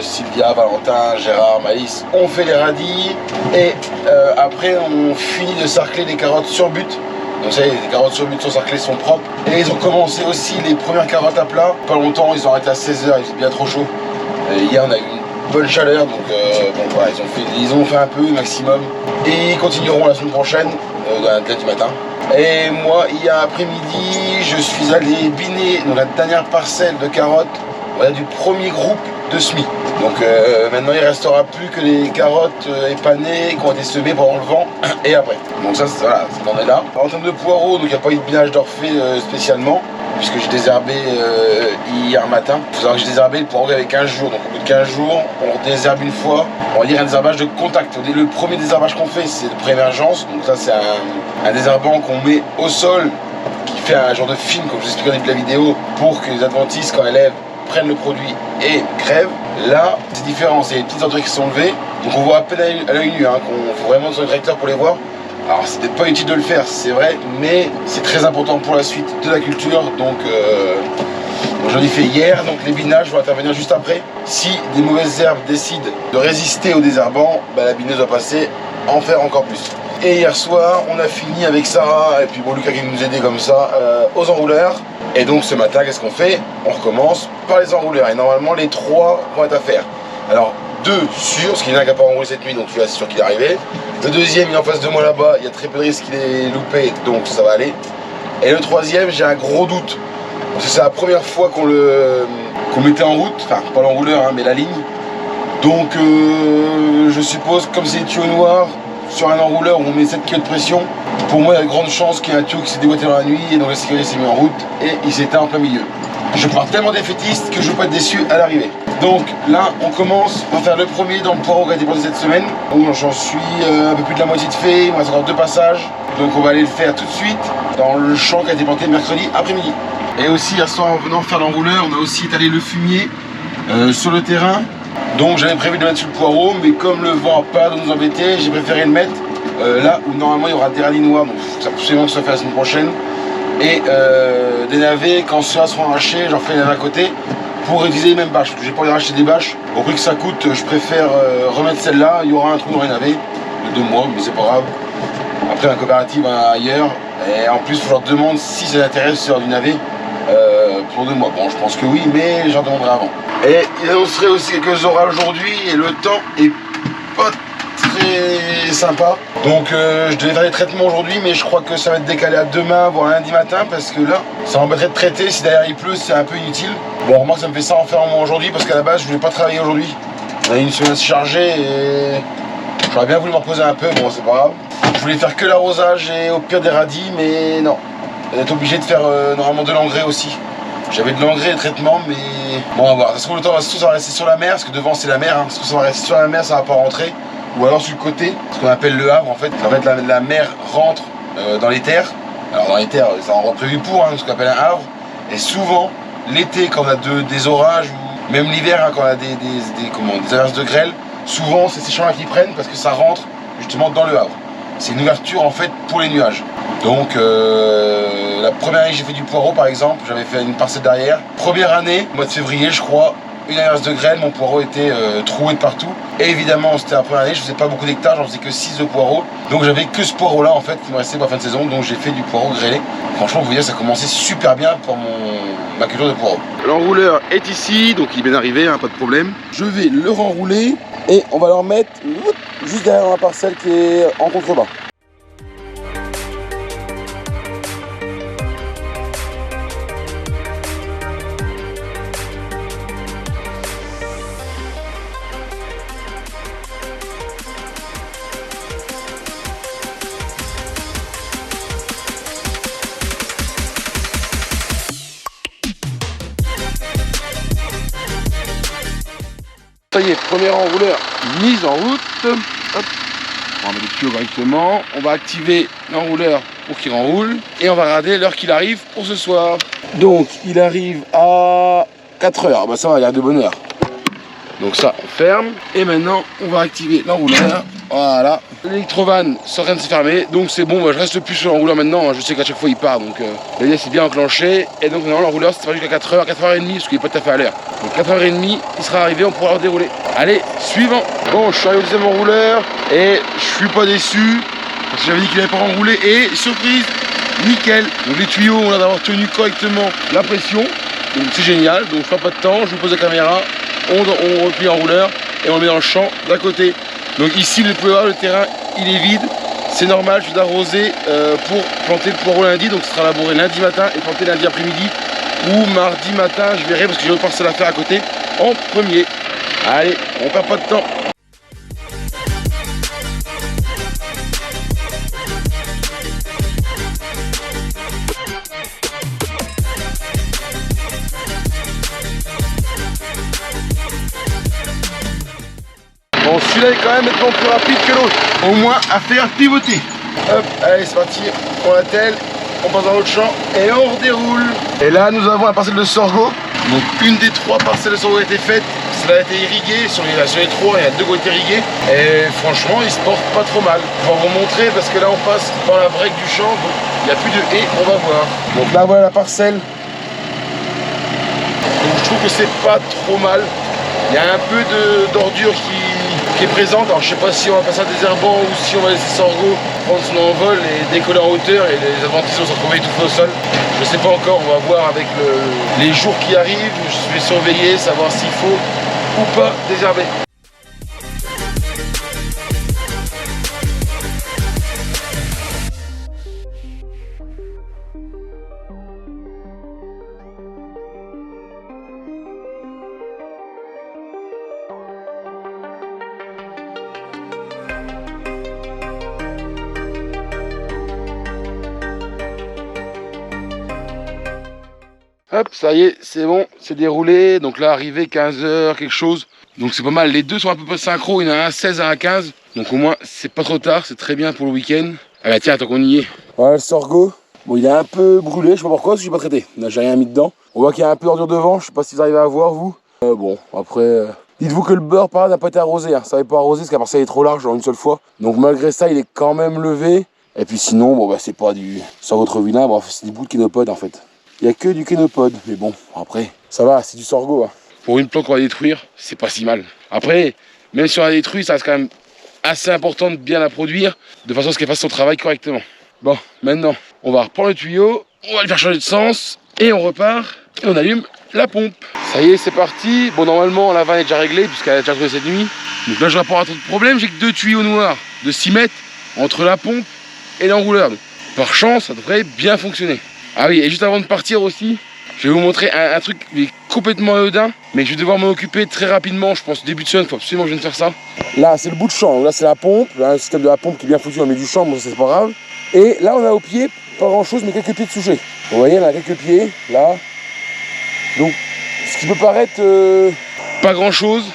S1: Sylvia, Valentin, Gérard, Malice, on fait les radis et après on finit de sarcler les carottes sur but. Donc ça y est, les carottes sur but sont sarclées, sont propres. Et ils ont commencé aussi les premières carottes à plat. Pas longtemps, ils ont arrêté à 16h, il faisait bien trop chaud. Et hier on a eu une bonne chaleur, donc bon, voilà, ils ont fait un peu maximum. Et ils continueront la semaine prochaine, dans la tête du matin. Et moi, hier après-midi, je suis allé biner dans la dernière parcelle de carottes, voilà, du premier groupe de semis. Donc maintenant il ne restera plus que les carottes épanées qui ont été semées pendant le vent et après. Donc ça, voilà, on est là. En termes de poireaux, donc il n'y a pas eu de binage d'orphée spécialement, puisque j'ai désherbé hier matin. Il faut savoir que j'ai désherbé le poireau avec 15 jours. Donc au bout de 15 jours, on désherbe une fois. On va dire un désherbage de contact. Le premier désherbage qu'on fait, c'est de pré-émergence. Donc ça, c'est un désherbant qu'on met au sol, qui fait un genre de film, comme je vous expliquais au début de la vidéo, pour que les adventistes, quand elles lèvent, prennent le produit et crèvent. Là, c'est différent, c'est les petites entrées qui sont levées, donc on voit à peine à l'œil nu, qu'on faut vraiment sur le tracteur pour les voir. Alors c'est peut-être pas utile de le faire, c'est vrai, mais c'est très important pour la suite de la culture, donc j'en ai fait hier, donc les binages vont intervenir juste après. Si des mauvaises herbes décident de résister au désherbant, la bineuse va passer à en faire encore plus. Et hier soir, on a fini avec Sarah et puis bon, Lucas qui nous aidait comme ça aux enrouleurs. Et donc ce matin, qu'est-ce qu'on fait? On recommence par les enrouleurs. Et normalement, les 3 vont être à faire. Alors, 2 sûrs, parce qu'il y en a qui n'a pas enroulé cette nuit, donc celui-là, c'est sûr qu'il est arrivé. Le deuxième, il est en face de moi là-bas, il y a très peu de risques qu'il ait loupé, donc ça va aller. Et le troisième, j'ai un gros doute. Parce que c'est la première fois qu'on mettait en route, enfin, pas l'enrouleur, mais la ligne. Donc, je suppose, comme c'est des tuyaux noirs, sur un enrouleur où on met 7 kg de pression, pour moi il y a de grandes chances qu'il y ait un tuyau qui s'est déboîté dans la nuit et donc la sécurité s'est mis en route et il s'est éteint en plein milieu. Je pars tellement défaitiste que je ne veux pas être déçu à l'arrivée. Donc là on commence à faire le premier dans le poireau qui a été planté cette semaine. Donc j'en suis un peu plus de la moitié de fait, il me reste encore 2 passages. Donc on va aller le faire tout de suite dans le champ qui a été planté mercredi après-midi. Et aussi hier soir en venant faire l'enrouleur, on a aussi étalé le fumier sur le terrain. Donc j'avais prévu de le mettre sur le poireau, mais comme le vent n'a pas de nous embêter, j'ai préféré le mettre là où normalement il y aura des radis noirs, donc ça peut absolument que ça fait la semaine prochaine. Et des navets, quand ceux-là seront arrachés, j'en ferai les navets à côté pour utiliser les mêmes bâches. Parce que j'ai pas envie de racheter des bâches. Au prix que ça coûte, je préfère remettre celle-là. Il y aura un trou dans les navets de 2 mois, mais c'est pas grave. Après la coopérative ailleurs. Et en plus, il faut leur demander si ça intéresse sur du navet pour 2 mois. Bon, je pense que oui, mais j'en demanderai avant. Et il annoncerait aussi quelques orages aujourd'hui et le temps est pas très sympa. Donc je devais faire des traitements aujourd'hui, mais je crois que ça va être décalé à demain, voire lundi matin, parce que là, ça m'embêterait de traiter. Si derrière il pleut, c'est un peu inutile. Bon, remarque, ça me fait ça en faire moi aujourd'hui, parce qu'à la base, je voulais pas travailler aujourd'hui. On a eu une semaine chargée et j'aurais bien voulu me reposer un peu, bon, c'est pas grave. Je voulais faire que l'arrosage et au pire des radis, mais non. On est obligé de faire normalement de l'engrais aussi. J'avais de l'engrais et de traitement, mais bon, on va voir. Ça se trouve, le temps ça va rester sur la mer, parce que devant c'est la mer. Ça va rester sur la mer, ça va pas rentrer. Ou alors sur le côté, ce qu'on appelle le havre en fait. En fait, la mer rentre dans les terres. Alors dans les terres, ça en prévu pour, ce qu'on appelle un havre. Et souvent, l'été, quand on a des orages, ou même l'hiver, quand on a des averses de grêle, souvent c'est ces champs-là qui prennent parce que ça rentre justement dans le havre. C'est une ouverture en fait pour les nuages. Donc la première année j'ai fait du poireau par exemple, j'avais fait une parcelle derrière. Première année, mois de février je crois, une averse de grêle, mon poireau était troué de partout. Et évidemment c'était la première année, je faisais pas beaucoup d'hectares, j'en faisais que 6 de poireau. Donc j'avais que ce poireau là en fait qui me restait pour la fin de saison, donc j'ai fait du poireau grêlé. Franchement vous dire ça commençait super bien pour ma culture de poireau. L'enrouleur est ici, donc il est bien arrivé, pas de problème. Je vais le renrouler et on va le remettre juste derrière la parcelle qui est en contrebas. Ça y est, premier enrouleur mise en route. Hop. On va mettre les tuyaux correctement. On va activer l'enrouleur pour qu'il renroule. Et on va regarder l'heure qu'il arrive pour ce soir. Donc il arrive à 4 heures, bah ça va, il y a de bonne heure. Donc ça, on ferme. Et maintenant, on va activer l'enrouleur. Voilà. L'électrovanne est en train de se fermer. Donc c'est bon, moi, je reste plus sur l'enrouleur maintenant. Je sais qu'à chaque fois, il part. Donc l'idée, c'est bien enclenché. Et donc maintenant, l'enrouleur, c'est pas jusqu'à 4h, 4h30, parce qu'il n'est pas tout à fait à l'heure. Donc 4h30, il sera arrivé, on pourra le dérouler. Allez, suivant. Bon, je suis arrivé au deuxième enrouleur. Et je suis pas déçu. Parce que j'avais dit qu'il n'avait pas enroulé. Et surprise, nickel. Donc les tuyaux ont l'air d'avoir tenu correctement la pression. Donc c'est génial. Donc je perds pas de temps, je vous pose la caméra. On replie l'enrouleur et on le met dans le champ d'à côté. Donc ici, vous pouvez voir, le terrain, il est vide. C'est normal, je vais arroser pour planter le poireau lundi. Donc ce sera labouré lundi matin et planté lundi après-midi. Ou mardi matin, je verrai parce que j'ai une parcelle à faire à côté en premier. Allez, on perd pas de temps. Bon, celui-là est quand même nettement plus rapide que l'autre. Au moins à faire pivoter. Hop, allez, c'est parti. On attelle, on passe dans l'autre champ et on redéroule. Et là, nous avons la parcelle de sorgho. Donc, une des 3 parcelles de sorgho a été faite. Cela a été irrigué. Sur les 3, il y a 2 qui ont été irrigués. Et franchement, ils se portent pas trop mal. Je vais vous montrer parce que là, on passe dans la break du champ. Donc, il n'y a plus de haies, on va voir. Donc là, voilà la parcelle. Donc, je trouve que c'est pas trop mal. Il y a un peu d'ordure qui est présente. Alors je sais pas si on va passer à désherbant ou si on va laisser sorgho prendre son envol et décoller en hauteur et les adventices vont se retrouver étouffés au sol. Je sais pas encore, on va voir avec les jours qui arrivent. Je vais surveiller, savoir s'il faut ou pas désherber. Hop, ça y est, c'est bon, c'est déroulé. Donc là, arrivé 15h, quelque chose. Donc c'est pas mal. Les deux sont à peu près synchro. Il y en a un 16 et un 15. Donc au moins, c'est pas trop tard. C'est très bien pour le week-end. Ah bah tiens, tant qu'on y est. Voilà le sorgho. Bon, il est un peu brûlé. Je sais pas pourquoi, parce que j'ai pas traité. Là, j'ai rien mis dedans. On voit qu'il y a un peu d'ordure devant. Je sais pas si vous arrivez à voir, vous. Bon, après... Dites-vous que le beurre, par là, n'a pas été arrosé. Hein. Ça n'avait pas arrosé parce que la parcelle est trop large en une seule fois. Donc malgré ça, il est quand même levé. Et puis sinon, bon, bah, c'est pas du sorgho Trovina. Bref, c'est du bout de kénopode en fait. Il n'y a que du kénopode, mais bon, après, ça va, c'est du sorgho. Hein. Pour une plante qu'on va détruire, c'est pas si mal. Après, même si on la détruit, ça reste quand même assez important de bien la produire, de façon à ce qu'elle fasse son travail correctement. Bon, maintenant, on va reprendre le tuyau, on va le faire changer de sens, et on repart, et on allume la pompe. Ça y est, c'est parti. Bon, normalement, la vanne est déjà réglée, puisqu'elle a déjà tourné cette nuit. Donc là, je rapporte un autre problème, j'ai que 2 tuyaux noirs de 6 mètres entre la pompe et l'enrouleur. Par chance, ça devrait bien fonctionner. Ah oui, et juste avant de partir aussi, je vais vous montrer un truc complètement anodin, mais je vais devoir m'en occuper très rapidement, je pense début de semaine, il faut absolument que je vienne faire ça. Là, c'est le bout de champ, là c'est la pompe, là, le système de la pompe qui est bien foutu au milieu du champ, bon ça c'est pas grave. Et là on a au pied, pas grand chose, mais quelques pieds de souché. Vous voyez, on a quelques pieds, là. Donc, ce qui peut paraître pas grand chose,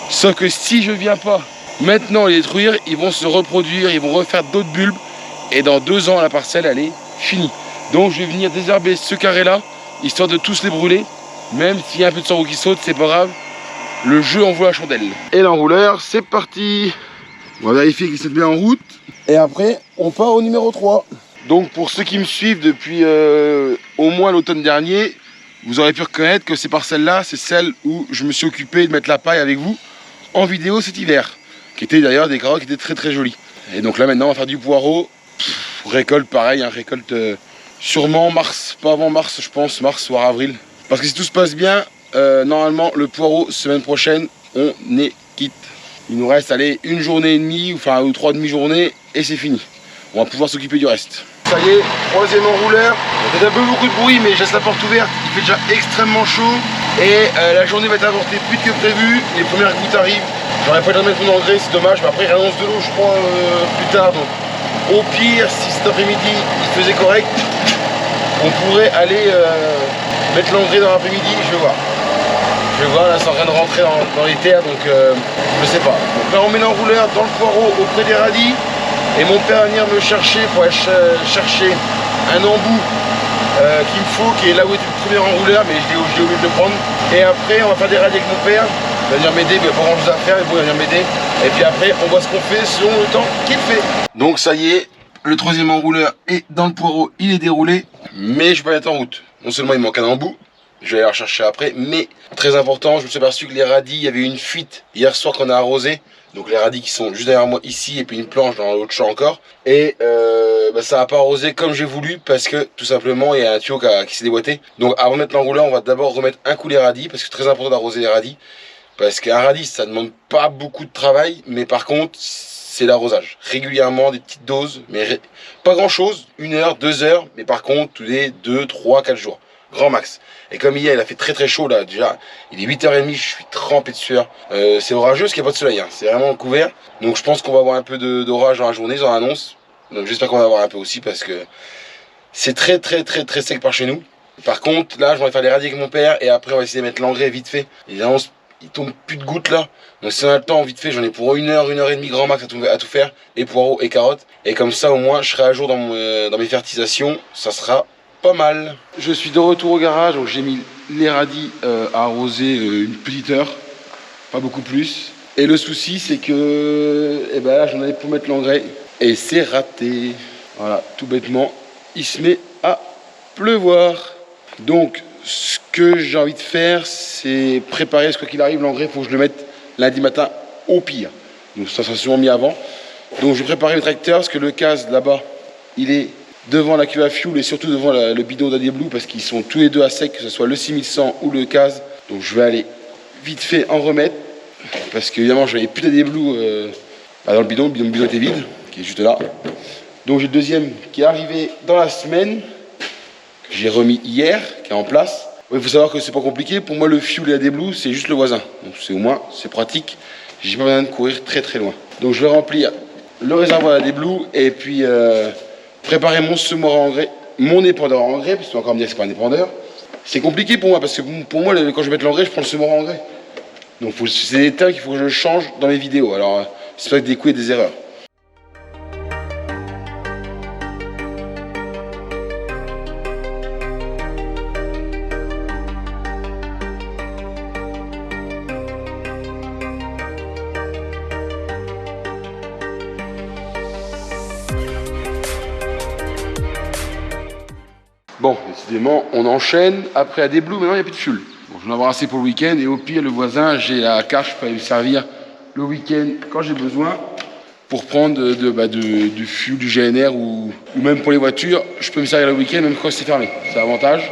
S1: sauf que si je viens pas maintenant les détruire, ils vont se reproduire, ils vont refaire d'autres bulbes, et dans 2 ans la parcelle elle est finie. Donc je vais venir désherber ce carré là, histoire de tous les brûler. Même s'il y a un peu de sorgho qui saute, c'est pas grave. Le jeu envoie la chandelle. Et l'enrouleur, c'est parti. On va vérifier qu'il s'est bien en route. Et après, on part au numéro 3. Donc pour ceux qui me suivent depuis au moins l'automne dernier, vous aurez pu reconnaître que ces parcelles là, c'est celles où je me suis occupé de mettre la paille avec vous en vidéo cet hiver. Qui étaient d'ailleurs des carottes qui étaient très très jolies. Et donc là maintenant, on va faire du poireau. Récolte pareil, hein, récolte... sûrement mars, pas avant mars je pense, mars voire avril. Parce que si tout se passe bien, normalement le poireau semaine prochaine, on est quitte. Il nous reste allez, 1 journée et demie, enfin ou 3 demi-journées et c'est fini. On va pouvoir s'occuper du reste. Ça y est, 3e enrouleur. Il y a un peu beaucoup de bruit mais je laisse la porte ouverte, il fait déjà extrêmement chaud. Et la journée va être avortée plus que prévu, les premières gouttes arrivent. J'aurais pas le temps de mettre mon engrais, c'est dommage, mais après il annonce de l'eau je crois plus tard. Donc au pire, si cet après-midi il faisait correct, on pourrait aller mettre l'engrais dans l'après-midi, je vais voir. Je vais voir, là c'est en train de rentrer dans les terres, donc je sais pas. Donc là on met l'enrouleur dans le poireau auprès des radis. Et mon père va venir me chercher pour aller chercher un embout qu'il me faut, qui est là où est le premier enrouleur, mais j'ai oublié de le prendre. Et après, on va faire des radis avec mon père. Il va venir m'aider, il n'y a pas grand chose à faire, mais bon, il va venir m'aider. Et puis après, on voit ce qu'on fait selon le temps qu'il fait. Donc ça y est, le troisième enrouleur est dans le poireau, il est déroulé, mais je vais pas mettre en route. Non seulement il manque un embout, je vais aller le rechercher après, mais très important, je me suis aperçu que les radis, il y avait une fuite hier soir qu'on a arrosé. Donc les radis qui sont juste derrière moi ici, et puis une planche dans l'autre champ encore. Et ça n'a pas arrosé comme j'ai voulu, parce que tout simplement il y a un tuyau qui s'est déboîté. Donc avant de mettre l'enrouleur, on va d'abord remettre un coup les radis, parce que c'est très important d'arroser les radis. Parce qu'un radis, ça demande pas beaucoup de travail, mais par contre, c'est l'arrosage. Régulièrement, des petites doses, mais pas grand chose, 1 heure, 2 heures, mais par contre, tous les 2, 3, 4 jours. Grand max. Et comme hier, il a fait très très chaud là, déjà, il est 8h30, je suis trempé de sueur. C'est orageux parce qu'il n'y a pas de soleil, hein. C'est vraiment couvert. Donc je pense qu'on va avoir un peu d'orage dans la journée, ils en annoncent. Donc j'espère qu'on va avoir un peu aussi parce que c'est très très très très sec par chez nous. Par contre, là, je vais faire les radis avec mon père et après on va essayer de mettre l'engrais vite fait. Évidemment, il tombe plus de gouttes là. Donc si on a le temps, vite fait, j'en ai pour 1 heure, 1 heure et demie grand max à tout faire. Et poireaux et carottes. Et comme ça, au moins, je serai à jour dans mes fertilisations. Ça sera pas mal. Je suis de retour au garage, donc j'ai mis les radis à arroser une petite heure, pas beaucoup plus. Et le souci c'est que là j'en avais pour mettre l'engrais et c'est raté. Voilà, tout bêtement, il se met à pleuvoir. Donc ce que j'ai envie de faire, c'est préparer, parce que quoi qu'il arrive, l'engrais, il faut que je le mette lundi matin au pire. Donc ça sera souvent mis avant. Donc je vais préparer le tracteur, parce que le case là-bas, il est devant la cuve à fioul et surtout devant le bidon d'Adier Blue, parce qu'ils sont tous les deux à sec, que ce soit le 6100 ou le case. Donc je vais aller vite fait en remettre, parce qu'évidemment je n'avais plus d'Adier Blue dans le bidon était vide, qui est juste là. Donc j'ai le deuxième qui est arrivé dans la semaine, que j'ai remis hier, qui est en place. Il faut savoir que c'est pas compliqué, pour moi le fioul et Adier Blue c'est juste le voisin, donc c'est au moins c'est pratique, j'ai pas besoin de courir très très loin. Donc je vais remplir le réservoir Adier Blue et puis préparer mon semoir à engrais, mon épandeur à engrais, parce que tu vas encore me dire que c'est pas un épandeur. C'est compliqué pour moi, parce que pour moi, quand je vais mettre l'engrais, je prends le semoir à engrais. Donc c'est des termes qu'il faut que je change dans mes vidéos. Alors, c'est pas que des coups et des erreurs. Bon, décidément, on enchaîne. Après, à des Blue, maintenant, il n'y a plus de fuel. Bon, je vais en avoir assez pour le week-end. Et au pire, le voisin, j'ai la carte, je peux me servir le week-end quand j'ai besoin pour prendre du fuel, du GNR ou même pour les voitures. Je peux me servir le week-end, même quand c'est fermé. C'est l'avantage.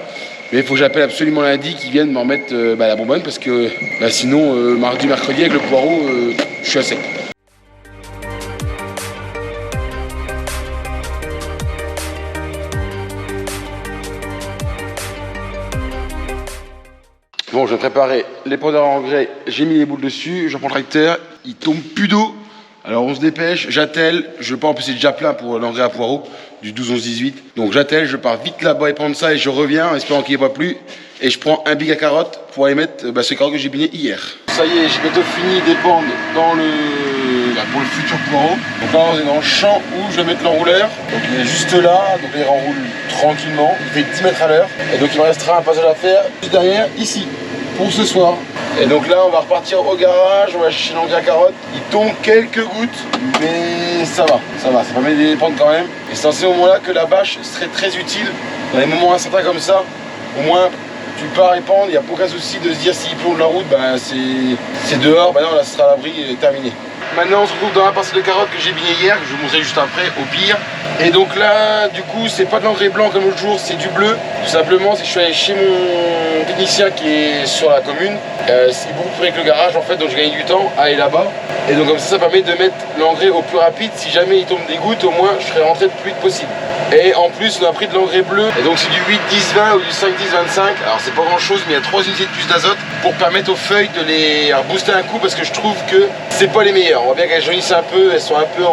S1: Mais il faut que j'appelle absolument lundi qu'ils viennent m'en mettre la bonbonne parce que sinon, mardi, mercredi, avec le poireau, je suis à sec. Bon, je vais préparer l'épandeur à engrais, j'ai mis les boules dessus, je prends le tracteur, il tombe plus d'eau. Alors on se dépêche, j'attelle, je vais pas en plus c'est déjà plein pour l'engrais à poireaux du 12, 11, 18. Donc j'attelle, je pars vite là-bas épandre ça et je reviens en espérant qu'il n'y ait pas plu. Et je prends un big à carottes pour aller mettre ces carottes que j'ai binées hier. Ça y est, j'ai bientôt fini d'épandre pour le futur poireau. Donc là on est dans le champ où je vais mettre l'enrouleur. Donc il est juste là, donc il enroule tranquillement, il fait 10 mètres à l'heure. Et donc il me restera un passage à faire juste derrière, ici, pour ce soir. Et donc là on va repartir au garage, on va chercher l'engrais à carottes. Il tombe quelques gouttes, mais ça permet d'épandre quand même. Et c'est dans ces moments-là que la bâche serait très utile. Dans les moments incertains comme ça, au moins tu pars épandre, il n'y a aucun souci de se dire s'il plonge la route, c'est dehors, non là ce sera à l'abri et terminé. Maintenant on se retrouve dans la parcelle de carottes que j'ai biné hier, que je vais vous montrer juste après, au pire. Et donc là, du coup, c'est pas de l'engrais blanc comme l'autre jour, c'est du bleu. Tout simplement, c'est que je suis allé chez mon technicien qui est sur la commune. C'est beaucoup plus près que le garage en fait, donc je gagne du temps à aller là-bas. Et donc comme ça permet de mettre l'engrais au plus rapide. Si jamais il tombe des gouttes, au moins je serai rentré le plus vite possible. Et en plus, on a pris de l'engrais bleu. Et donc c'est du 8, 10, 20 ou du 5, 10, 25. Alors c'est pas grand chose, mais il y a 3 unités de plus d'azote pour permettre aux feuilles de les booster un coup parce que je trouve que c'est pas les meilleures. On voit bien qu'elles jaunissent un peu, elles sont un peu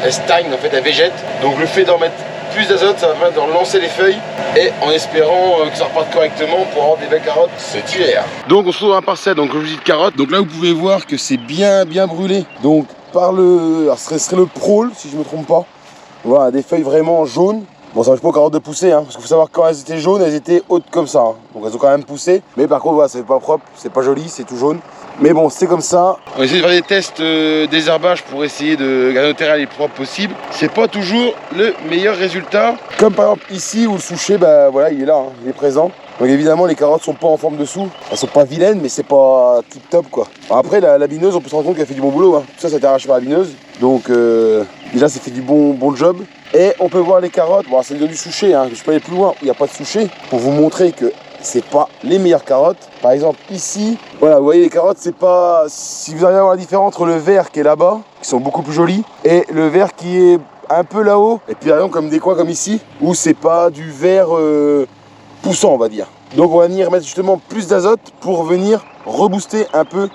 S1: elles stagnent en fait, elles végètent. Donc le fait d'en mettre plus d'azote, ça va permettre de relancer les feuilles et en espérant que ça reparte correctement pour avoir des belles carottes cet hiver. Donc on se retrouve dans la parcelle, donc comme je vous dis de carottes. Donc là vous pouvez voir que c'est bien brûlé. Donc par alors ce serait le prôle si je me trompe pas. Voilà, des feuilles vraiment jaunes. Bon, ça n'empêche pas aux carottes de pousser, hein, parce qu'il faut savoir que quand elles étaient jaunes, elles étaient hautes comme ça. Hein. Donc elles ont quand même poussé. Mais par contre, voilà, c'est pas propre, c'est pas joli, c'est tout jaune. Mais bon, c'est comme ça. On va essayer de faire des tests désherbage pour essayer de garder le terrain le plus propre possible. C'est pas toujours le meilleur résultat. Comme par exemple ici où le souché, bah voilà, il est là, hein, il est présent. Donc évidemment les carottes sont pas en forme dessous, elles sont pas vilaines mais c'est pas tip top quoi. Alors après la bineuse on peut se rendre compte qu'elle fait du bon boulot, hein. Tout ça a été arraché par la bineuse. Donc déjà c'est fait du bon job. Et on peut voir les carottes, bon c'est du souché, hein. Je peux aller plus loin où il n'y a pas de souché pour vous montrer que c'est pas les meilleures carottes. Par exemple ici, voilà vous voyez les carottes c'est pas, si vous arrivez à voir la différence entre le vert qui est là-bas, qui sont beaucoup plus jolis, et le vert qui est un peu là-haut, et puis par exemple comme des coins comme ici, où c'est pas du vert poussant on va dire. Donc on va venir mettre justement plus d'azote pour venir rebooster un peu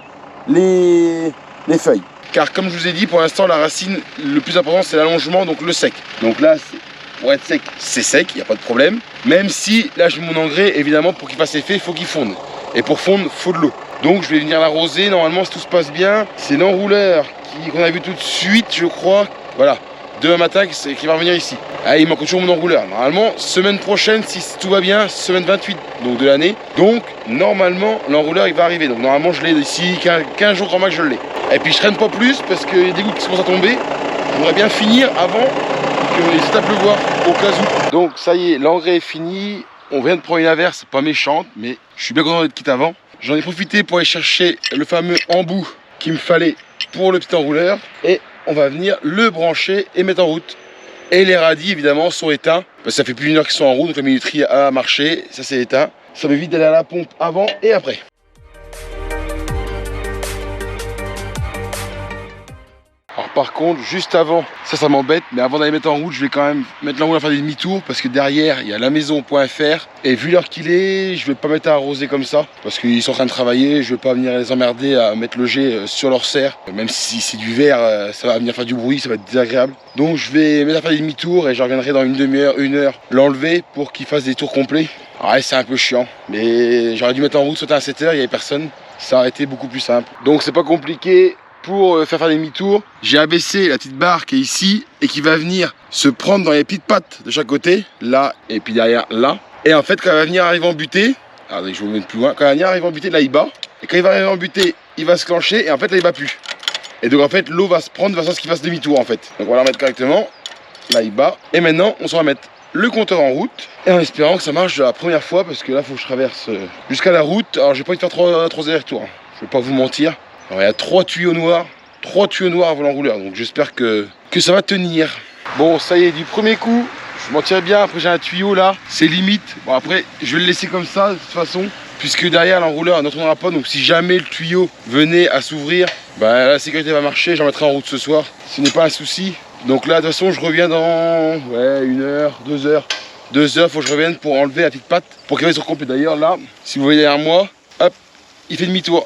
S1: les feuilles. Car comme je vous ai dit, pour l'instant la racine, le plus important c'est l'allongement, donc le sec. Donc là, pour être sec, c'est sec, il n'y a pas de problème. Même si là je mets mon engrais, évidemment pour qu'il fasse effet, il faut qu'il fonde. Et pour fondre, il faut de l'eau. Donc je vais venir l'arroser, normalement si tout se passe bien. C'est l'enrouleur qu'on a vu tout de suite, je crois. Voilà. Demain matin qui va revenir ici. Ah, il manque toujours mon enrouleur. Normalement, semaine prochaine, si tout va bien, semaine 28 donc de l'année. Donc, normalement, l'enrouleur il va arriver. Donc, normalement, je l'ai d'ici 15 jours grand max, je l'ai. Et puis, je traîne pas plus parce qu'il y a des gouttes qui commencent à tomber. J'aimerais bien finir avant que les étapes pleuvoir au cas où. Donc, ça y est, l'engrais est fini. On vient de prendre une averse, pas méchante, mais je suis bien content d'être quitte avant. J'en ai profité pour aller chercher le fameux embout qu'il me fallait pour le petit enrouleur. Et on va venir le brancher et mettre en route. Et les radis évidemment sont éteints. Parce que ça fait plus d'une heure qu'ils sont en route, donc la minuterie a marché, ça c'est éteint. Ça m'évite d'aller à la pompe avant et après. Alors par contre, juste avant, ça m'embête, mais avant d'aller mettre en route, je vais quand même mettre l'enrouleur à faire des demi-tours parce que derrière, il y a la maison.fr et vu l'heure qu'il est, je vais pas mettre à arroser comme ça parce qu'ils sont en train de travailler, je vais pas venir les emmerder à mettre le jet sur leur serre. Même si c'est du verre, ça va venir faire du bruit, ça va être désagréable. Donc je vais mettre à faire des demi-tours et je reviendrai dans une demi-heure, une heure, l'enlever pour qu'il fasse des tours complets. Alors ouais, c'est un peu chiant, mais j'aurais dû mettre en route, sauter à 7 h, il n'y avait personne, ça aurait été beaucoup plus simple. Donc c'est pas compliqué. Pour faire des demi-tours, j'ai abaissé la petite barre qui est ici et qui va venir se prendre dans les petites pattes de chaque côté, là et puis derrière là. Et en fait, quand elle va venir arriver en butée, alors je vais vous mettre plus loin, quand elle va venir arriver en butée, là il bat. Et quand il va arriver en butée, il va se clencher et en fait là il bat plus. Et donc en fait l'eau va se prendre de façon à ce qu'il fasse demi-tour en fait. Donc on va la remettre correctement, là il bat. Et maintenant on s'en va mettre le compteur en route et en espérant que ça marche la première fois parce que là il faut que je traverse jusqu'à la route. Alors j'ai pas envie de faire trop allers-retours, hein. Je vais pas vous mentir. Alors, il y a 3 tuyaux noirs avant l'enrouleur, donc j'espère que ça va tenir. Bon, ça y est, du premier coup, je m'en tire bien. Après, j'ai un tuyau là, c'est limite. Bon, après, je vais le laisser comme ça, de toute façon, puisque derrière l'enrouleur ne tournera pas. Donc, si jamais le tuyau venait à s'ouvrir, bah, la sécurité va marcher. J'en mettrai en route ce soir. Ce n'est pas un souci. Donc là, de toute façon, je reviens dans 1 heure, 2 heures. 2 heures, faut que je revienne pour enlever la petite patte pour qu'elle soit complète. D'ailleurs, là, si vous voyez derrière moi, hop, il fait demi-tour.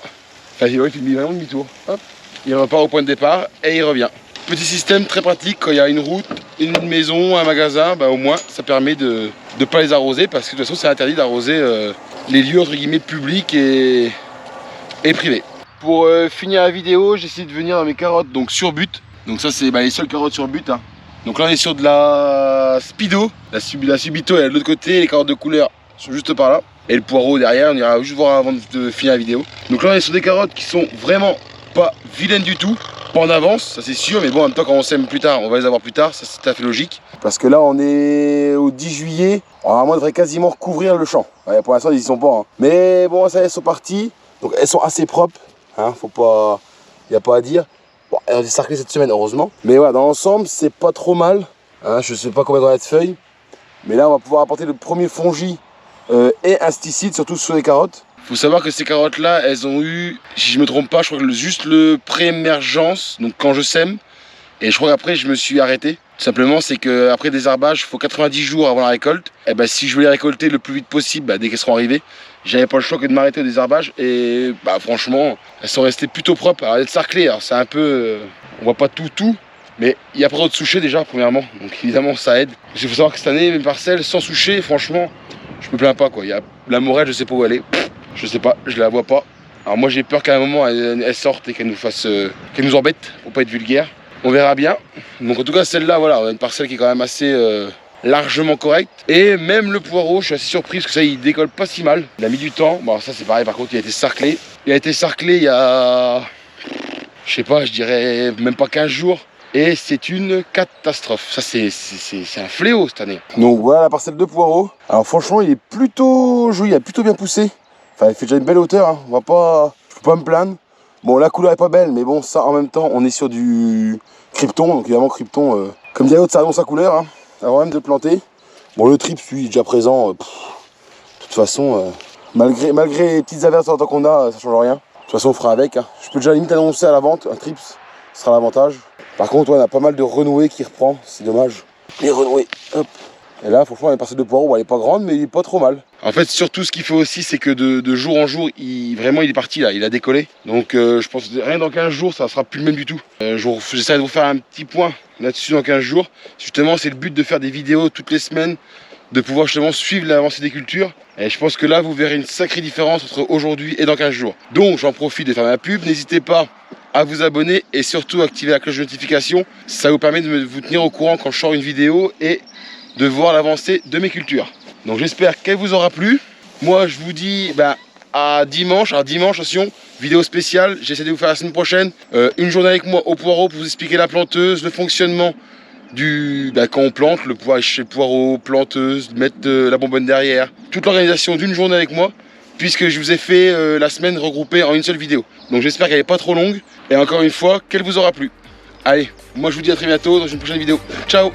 S1: Enfin, il fait vraiment demi-tour. Hop, il repart au point de départ et il revient. Petit système très pratique quand il y a une route, une maison, un magasin, bah au moins ça permet de ne pas les arroser parce que de toute façon c'est interdit d'arroser les lieux entre guillemets publics et privés. Pour finir la vidéo, j'essaie de venir dans mes carottes donc sur but. Donc ça c'est les seules carottes sur but. Hein. Donc là on est sur de la Speedo, la Subito elle est de l'autre côté, les carottes de couleur sont juste par là. Et le poireau derrière, on ira juste voir avant de finir la vidéo. Donc là on est sur des carottes qui sont vraiment pas vilaines du tout. Pas en avance, ça c'est sûr, mais bon en même temps quand on sème plus tard, on va les avoir plus tard, ça c'est tout à fait logique. Parce que là on est au 10 juillet, normalement on devrait quasiment recouvrir le champ. Ouais, pour l'instant ils y sont pas. Hein. Mais bon ça elles sont parties, donc elles sont assez propres, hein, faut pas, y a pas à dire. Bon, elles ont été sarclées cette semaine heureusement. Mais voilà, dans l'ensemble c'est pas trop mal. Hein, je sais pas combien il y a de feuilles. Mais là on va pouvoir apporter le premier fongi et insticide, surtout sur les carottes. Faut savoir que ces carottes là, elles ont eu, si je me trompe pas, je crois que juste le pré-émergence, donc quand je sème, et je crois qu'après je me suis arrêté. Tout simplement c'est qu'après des herbages, il faut 90 jours avant la récolte. Et ben si je voulais récolter le plus vite possible, dès qu'elles seront arrivées, j'avais pas le choix que de m'arrêter au désherbage. Et franchement, elles sont restées plutôt propres. Alors elles sont sarclées, alors c'est un peu, on voit pas tout. Mais il n'y a pas trop de souchés déjà, premièrement, donc évidemment ça aide. Il faut savoir que cette année, mes parcelles sans soucher, franchement, je me plains pas quoi. Il y a la morelle, je sais pas où elle est. Je sais pas, je la vois pas. Alors moi j'ai peur qu'à un moment elle sorte et qu'elle nous fasse, qu'elle nous embête, pour pas être vulgaire. On verra bien. Donc en tout cas celle-là, voilà, on a une parcelle qui est quand même assez largement correct. Et même le poireau, je suis assez surpris parce que ça, il décolle pas si mal. Il a mis du temps. Bon, ça c'est pareil, par contre, il a été sarclé. Il a été sarclé il y a, je sais pas, je dirais même pas 15 jours. Et c'est une catastrophe. Ça, c'est un fléau cette année. Donc voilà la parcelle de poireau. Alors franchement, il est plutôt joli, il a plutôt bien poussé. Enfin, il fait déjà une belle hauteur, hein. On va pas, je peux pas me plaindre. Bon, la couleur est pas belle, mais bon, ça en même temps, on est sur du krypton. Donc évidemment, krypton, comme dirait l'autre, ça annonce sa couleur, hein, avant même de planter. Bon, le trips, lui, est déjà présent. De toute façon, malgré les petites averses en temps qu'on a, ça change rien. De toute façon, on fera avec, hein. Je peux déjà limite annoncer à la vente, un trips, ce sera l'avantage. Par contre, ouais, on a pas mal de renouées qui reprend, c'est dommage. Les renouées, hop. Et là, franchement, la parcelle de poireau, elle est pas grande, mais il est pas trop mal. En fait, surtout, ce qu'il faut aussi, c'est que de jour en jour, vraiment, il est parti là, il a décollé. Donc, je pense que rien dans 15 jours, ça sera plus le même du tout. J'essaie de vous faire un petit point là-dessus dans 15 jours. Justement, c'est le but de faire des vidéos toutes les semaines, de pouvoir justement suivre l'avancée des cultures. Et je pense que là, vous verrez une sacrée différence entre aujourd'hui et dans 15 jours. Donc, j'en profite de faire ma pub. N'hésitez pas à vous abonner et surtout activer la cloche de notification. Ça vous permet de vous tenir au courant quand je sors une vidéo et de voir l'avancée de mes cultures. Donc j'espère qu'elle vous aura plu. Moi je vous dis à dimanche. Alors dimanche, attention, vidéo spéciale. J'essaie de vous faire la semaine prochaine une journée avec moi au poireau pour vous expliquer la planteuse, le fonctionnement du quand on plante, le poireau, planteuse, mettre la bonbonne derrière. Toute l'organisation d'une journée avec moi, puisque je vous ai fait la semaine regroupée en une seule vidéo. Donc j'espère qu'elle n'est pas trop longue. Et encore une fois, qu'elle vous aura plu. Allez, moi je vous dis à très bientôt dans une prochaine vidéo. Ciao!